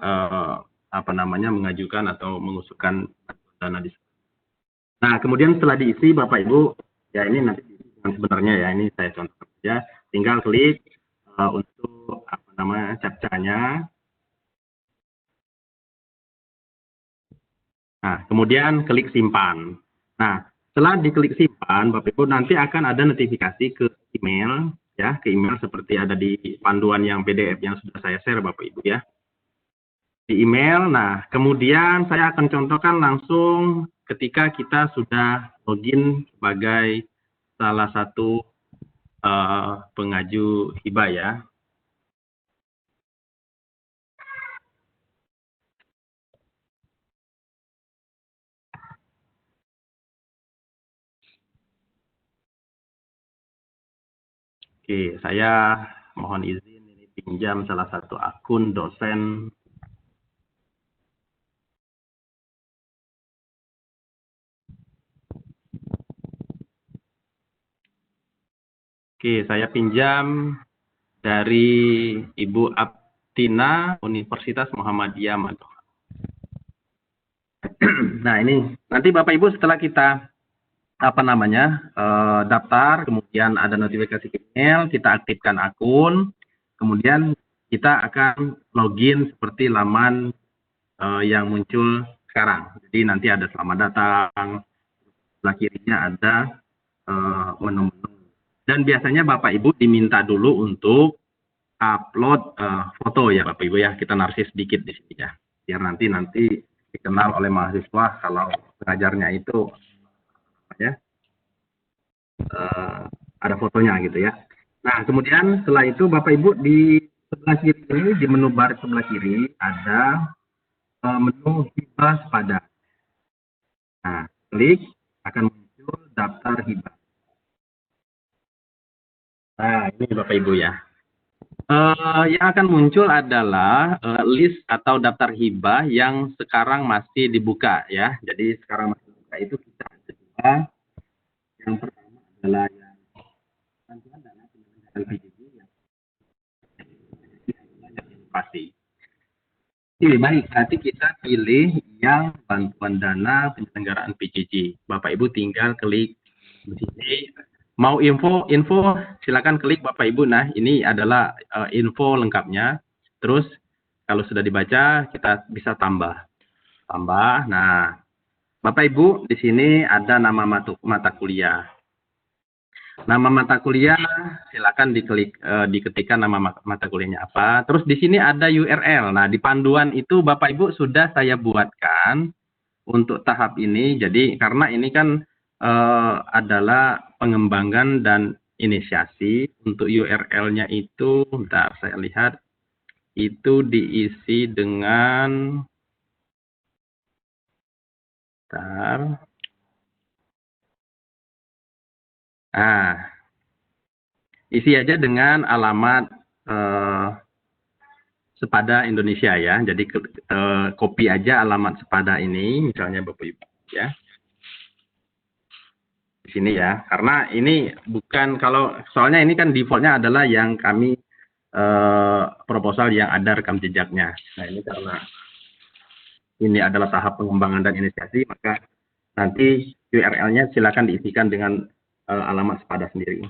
mengajukan atau mengusulkan dana di. Nah, kemudian setelah diisi Bapak Ibu, ya ini nanti sebenarnya ya ini saya contohkan saja, tinggal klik untuk captcha-nya. Nah, kemudian klik simpan. Nah, setelah diklik simpan, Bapak Ibu nanti akan ada notifikasi ke email, ya, ke email seperti ada di panduan yang PDF yang sudah saya share, Bapak Ibu ya. Di email, nah, kemudian saya akan contohkan langsung ketika kita sudah login sebagai salah satu pengaju hibah ya. Oke, saya mohon izin ini pinjam salah satu akun dosen. Oke, saya pinjam dari Ibu Aptina Universitas Muhammadiyah Madoka. Nah, ini nanti Bapak Ibu setelah kita daftar, kemudian ada notifikasi email, kita aktifkan akun, kemudian kita akan login seperti laman yang muncul sekarang. Jadi nanti ada selamat datang, sebelah kirinya ada menu-menu. Dan biasanya Bapak Ibu diminta dulu untuk upload foto ya Bapak Ibu ya. Kita narsis sedikit di sini ya. Biar nanti dikenal oleh mahasiswa kalau pengajarnya itu ya ada fotonya gitu ya. Nah, kemudian setelah itu Bapak Ibu di sebelah kiri ini, di menu bar sebelah kiri ada menu hibah sepada. Nah, klik akan muncul daftar hibah. Nah, ini Bapak Ibu ya. Yang akan muncul adalah list atau daftar hibah yang sekarang masih dibuka ya. Jadi sekarang masih dibuka itu kita ada dua. Yang pertama adalah yang bantuan dana penyelenggaraan PJJ yang pasti. Pilih baik, nanti kita pilih yang bantuan dana penyelenggaraan PJJ. Bapak Ibu tinggal klik di sini. Mau info silakan klik Bapak Ibu. Nah, ini adalah info lengkapnya. Terus kalau sudah dibaca kita bisa tambah. Nah, Bapak Ibu di sini ada nama mata kuliah. Nama mata kuliah silakan diketikkan nama mata kuliahnya apa. Terus di sini ada URL. Nah, di panduan itu Bapak Ibu sudah saya buatkan untuk tahap ini. Jadi karena ini kan adalah pengembangan dan inisiasi. Untuk URL-nya itu, bentar saya lihat, itu diisi dengan, isi aja dengan alamat Sepada Indonesia ya. Jadi copy aja alamat Sepada ini, misalnya Bapak Ibu ya. Di sini ya, karena ini bukan soalnya ini kan defaultnya adalah yang kami proposal yang ada rekam jejaknya. Nah, ini karena ini adalah tahap pengembangan dan inisiasi, maka nanti URL-nya silakan diisikan dengan alamat Sepada sendiri.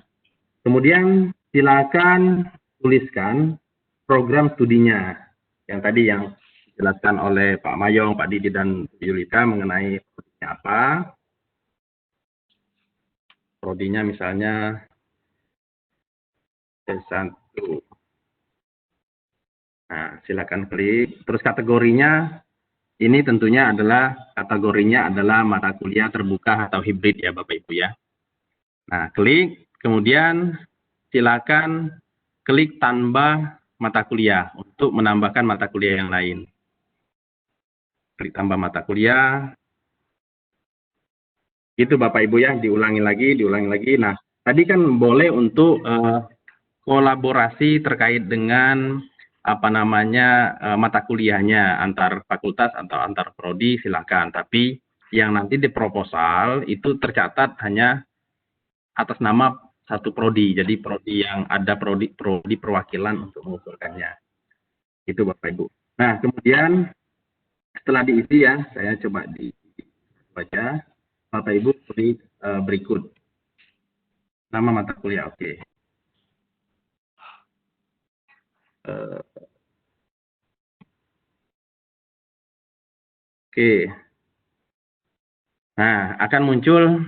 Kemudian silakan tuliskan program studinya yang tadi yang dijelaskan oleh Pak Mayong, Pak Didi, dan Bu Yulita mengenai prodinya apa. Prodinya misalnya S1. Nah, silakan klik. Terus kategorinya ini tentunya adalah mata kuliah terbuka atau hibrid ya Bapak Ibu ya. Nah, klik, kemudian silakan klik tambah mata kuliah untuk menambahkan mata kuliah yang lain. Klik tambah mata kuliah. Itu Bapak Ibu ya, diulangi lagi. Nah, tadi kan boleh untuk kolaborasi terkait dengan mata kuliahnya antar fakultas atau antar prodi, silakan. Tapi yang nanti di proposal itu tercatat hanya atas nama satu prodi. Jadi prodi yang ada prodi perwakilan untuk mengusulkannya. Itu Bapak Ibu. Nah, kemudian setelah diisi ya, saya coba dibaca. Bapak Ibu beri berikut. Nama mata kuliah, oke. Oke. Nah, akan muncul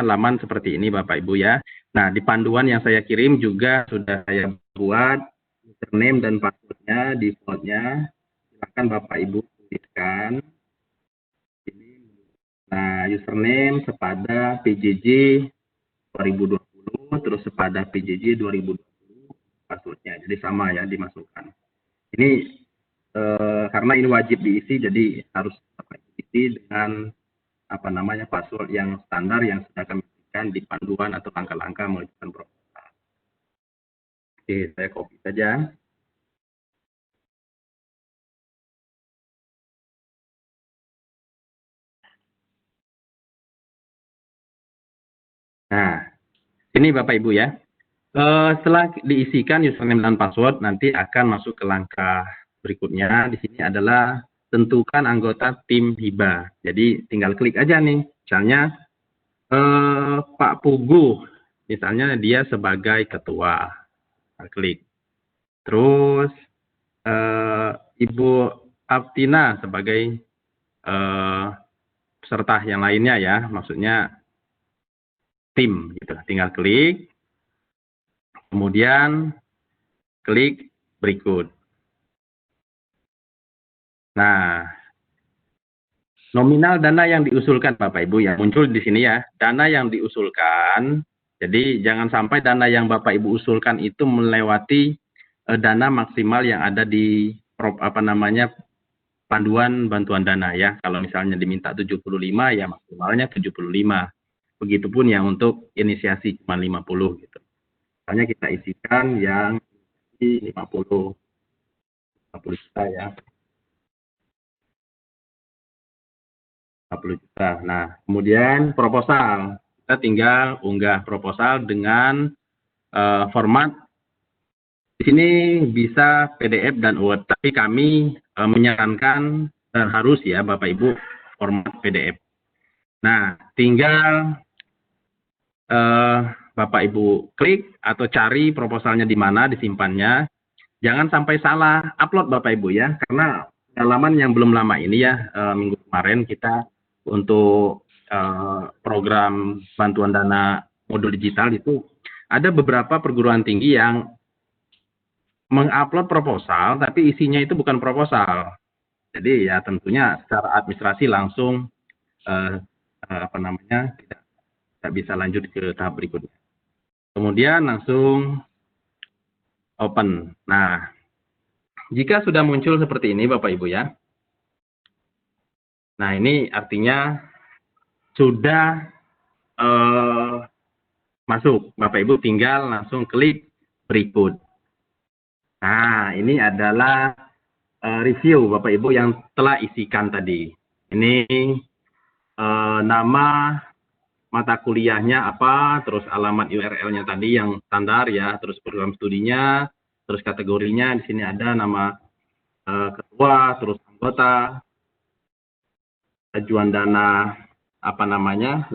laman seperti ini Bapak Ibu ya. Nah, di panduan yang saya kirim juga sudah saya buat username dan passwordnya, defaultnya. Silakan Bapak Ibu tuliskan. Nah, username Sepada PJJ 2020, terus Sepada PJJ 2020 passwordnya. Jadi sama ya dimasukkan. Ini karena ini wajib diisi, jadi harus diisi dengan password yang standar yang sudah kami berikan di panduan atau langkah-langkah mengajukan proposal. Oke, saya copy saja. Nah, ini Bapak Ibu ya. Setelah diisikan username dan password, nanti akan masuk ke langkah berikutnya. Di sini adalah tentukan anggota tim hibah. Jadi tinggal klik aja nih. Misalnya Pak Pugu, misalnya dia sebagai ketua. Klik. Terus Ibu Aptina sebagai peserta yang lainnya ya, maksudnya tim gitu. Tinggal klik. Kemudian klik berikut. Nah, nominal dana yang diusulkan Bapak Ibu yang muncul di sini ya, dana yang diusulkan. Jadi jangan sampai dana yang Bapak Ibu usulkan itu melewati dana maksimal yang ada di panduan bantuan dana ya. Kalau misalnya diminta 75 ya maksimalnya 75. Begitupun yang untuk inisiasi cuma 50 gitu. Misalnya kita isikan yang 50 juta ya. 50 juta. Nah, kemudian proposal. Kita tinggal unggah proposal dengan format di sini bisa PDF dan Word, tapi kami menyarankan dan harus ya Bapak Ibu format PDF. Nah, tinggal Bapak Ibu klik atau cari proposalnya di mana disimpannya. Jangan sampai salah upload Bapak Ibu ya, karena pengalaman yang belum lama ini ya, minggu kemarin kita untuk program bantuan dana modul digital itu ada beberapa perguruan tinggi yang mengupload proposal, tapi isinya itu bukan proposal. Jadi ya tentunya secara administrasi langsung tidak bisa lanjut ke tahap berikutnya. Kemudian langsung open. Nah, jika sudah muncul seperti ini Bapak Ibu ya. Nah, ini artinya sudah masuk. Bapak Ibu tinggal langsung klik berikut. Nah, ini adalah review Bapak Ibu yang telah isikan tadi. Ini nama mata kuliahnya apa, terus alamat URL-nya tadi yang standar ya, terus program studinya, terus kategorinya di sini ada nama ketua, terus anggota, ajuan dana 50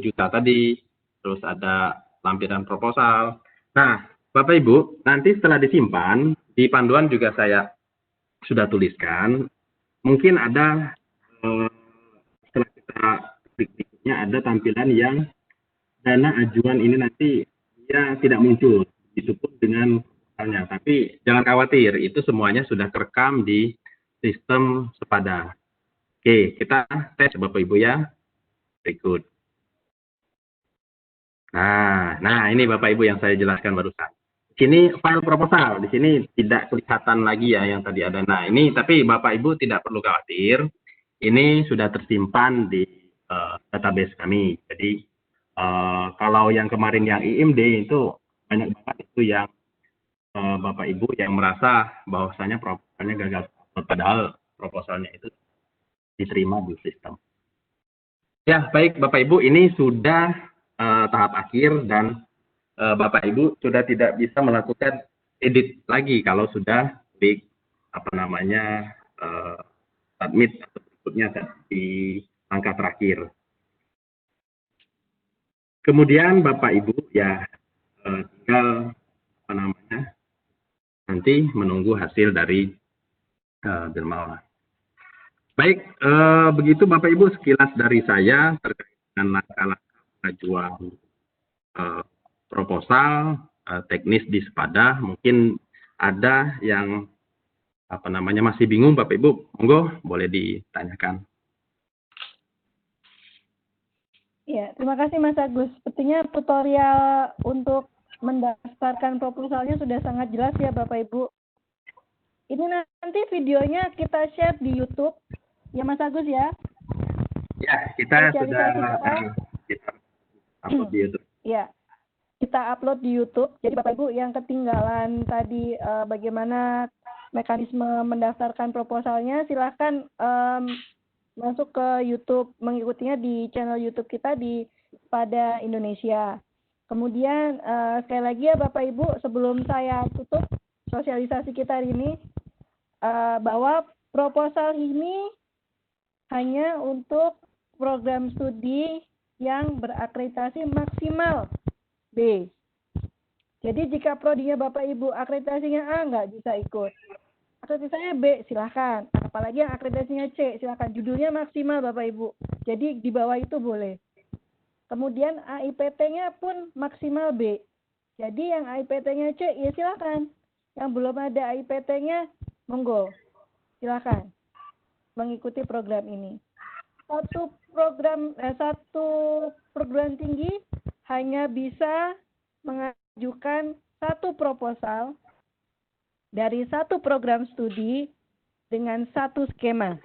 juta tadi, terus ada lampiran proposal. Nah, Bapak Ibu, nanti setelah disimpan di panduan juga saya sudah tuliskan, mungkin ada setelah kita berikutnya ada tampilan yang dana ajuan ini nanti dia tidak muncul, itu pun dengan misalnya. Tapi jangan khawatir, itu semuanya sudah terekam di sistem Sepada. Oke, kita tes Bapak Ibu ya. Berikut. Nah ini Bapak Ibu yang saya jelaskan barusan. Di sini file proposal, di sini tidak kelihatan lagi ya yang tadi ada. Nah ini tapi Bapak Ibu tidak perlu khawatir. ini sudah tersimpan di database kami. Jadi kalau yang kemarin yang IMD itu banyak banget itu yang Bapak Ibu yang merasa bahwasanya proposalnya gagal, padahal proposalnya itu diterima di sistem. Ya, baik Bapak Ibu, ini sudah tahap akhir dan Bapak Ibu sudah tidak bisa melakukan edit lagi kalau sudah di submit atau berikutnya di langkah terakhir. Kemudian Bapak Ibu ya tinggal nanti menunggu hasil dari dermawan. Baik, begitu Bapak Ibu sekilas dari saya terkait dengan langkah-langkah pengajuan proposal teknis di Sepada. Mungkin ada yang masih bingung Bapak Ibu, monggo boleh ditanyakan. Ya, terima kasih Mas Agus. Sepertinya tutorial untuk mendaftarkan proposalnya sudah sangat jelas ya Bapak Ibu. Ini nanti videonya kita share di YouTube, ya Mas Agus ya? Ya, kita sudah kita upload di YouTube. Ya, kita upload di YouTube. Jadi Bapak Ibu yang ketinggalan tadi bagaimana mekanisme mendaftarkan proposalnya, silahkan masuk ke YouTube, mengikutinya di channel YouTube kita di Sepada Indonesia. Kemudian sekali lagi ya Bapak Ibu, sebelum saya tutup sosialisasi kita hari ini, bahwa proposal ini hanya untuk program studi yang berakreditasi maksimal B. Jadi jika prodinya Bapak Ibu akreditasinya A nggak bisa ikut. Akreditasinya B silahkan. Apalagi yang akreditasinya C silahkan. Judulnya maksimal Bapak Ibu. Jadi di bawah itu boleh. Kemudian AIPT-nya pun maksimal B. Jadi yang AIPT-nya C ya silahkan. Yang belum ada AIPT-nya monggo. Silahkan mengikuti program ini. Satu perguruan tinggi hanya bisa mengajukan satu proposal dari satu program studi dengan satu skema.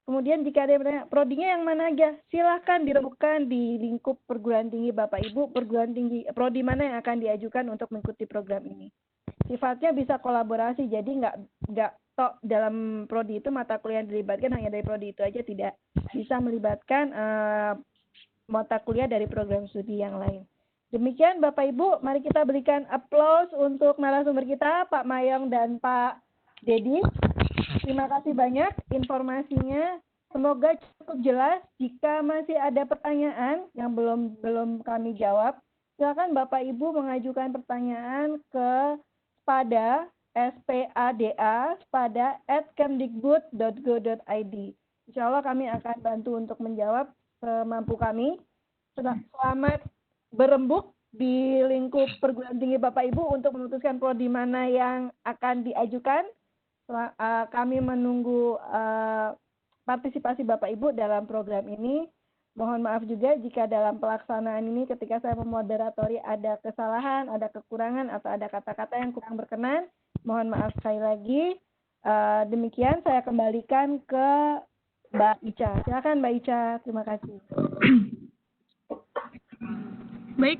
Kemudian jika ada yang bertanya, prodinya yang mana aja? Silahkan dirembukan di lingkup perguruan tinggi Bapak Ibu, perguruan tinggi prodi mana yang akan diajukan untuk mengikuti program ini. Sifatnya bisa kolaborasi, jadi nggak tok dalam prodi itu mata kuliah yang dilibatkan hanya dari prodi itu aja, tidak. Bisa melibatkan mata kuliah dari program studi yang lain. Demikian Bapak Ibu, mari kita berikan aplaus untuk narasumber kita, Pak Mayong dan Pak Dedi. Terima kasih banyak informasinya. Semoga cukup jelas. Jika masih ada pertanyaan yang belum kami jawab, silakan Bapak Ibu mengajukan pertanyaan ke Sepada spada@kemdikbud.go.id. Insya Allah kami akan bantu untuk menjawab semampu kami. Selamat berembuk di lingkup perguruan tinggi Bapak Ibu untuk memutuskan prodi mana yang akan diajukan. Kami menunggu partisipasi Bapak Ibu dalam program ini. Mohon maaf juga jika dalam pelaksanaan ini ketika saya memoderatori ada kesalahan, ada kekurangan, atau ada kata-kata yang kurang berkenan. Mohon maaf sekali lagi. Demikian saya kembalikan ke Mbak Ica. Silakan Mbak Ica. Terima kasih. Baik,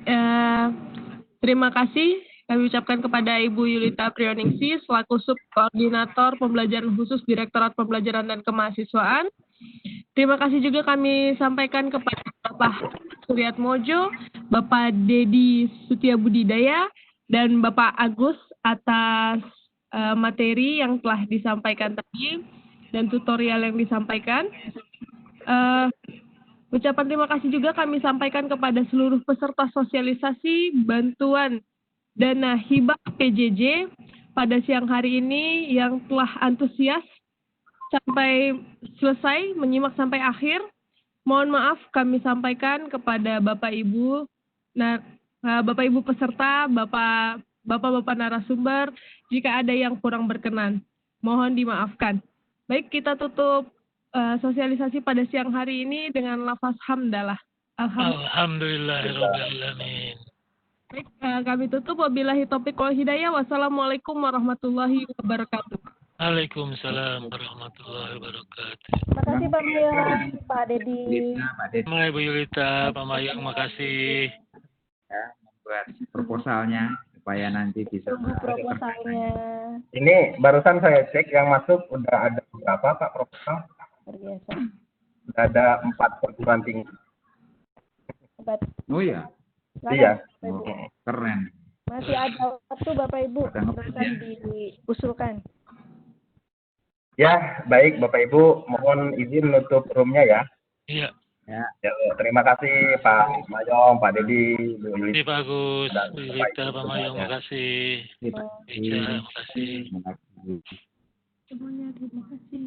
terima kasih kami ucapkan kepada Ibu Yulita Prioningsih selaku Subkoordinator Pembelajaran Khusus Direktorat Pembelajaran dan Kemahasiswaan. Terima kasih juga kami sampaikan kepada Bapak Suryatmojo, Bapak Dedi Sutiabudidaya, dan Bapak Agus atas materi yang telah disampaikan tadi dan tutorial yang disampaikan. Ucapan terima kasih juga kami sampaikan kepada seluruh peserta sosialisasi bantuan dana hibah PJJ pada siang hari ini yang telah antusias sampai selesai, menyimak sampai akhir. Mohon maaf kami sampaikan kepada Bapak Ibu, Bapak Ibu peserta, Bapak narasumber, jika ada yang kurang berkenan. Mohon dimaafkan. Baik, kita tutup sosialisasi pada siang hari ini dengan lafaz hamdalah. Alhamdulillahirrahmanirrahim. Baik, kami tutup. Wabillahi taufiq wal hidayah. Wassalamualaikum warahmatullahi wabarakatuh. Waalaikumsalam warahmatullahi wabarakatuh. Terima kasih Pak Mayong, Pak Dedi. Pak Dedi Hai Bu Yulita, Pak Mayang, makasih. ya, membuat proposalnya supaya nanti bisa Tunggu proposalnya. Ini barusan saya cek yang masuk udah ada berapa Pak proposal? Luar biasa. Udah ada 4 perguruan tinggi. Hebat. Oh ya, Silakan, Iya. Bapak Ibu. keren. Masih ada waktu Bapak Ibu, silakan diusulkan. Ya, baik Bapak Ibu, mohon izin menutup roomnya ya. Iya, Ya, Ya, terima kasih Pak Mayong, Pak Dedi, Bu Yuli. terima kasih Pak Agus, Bu Yulita, Pak Mayang, makasih. terima Ica, makasih. kasih. Semuanya terima kasih.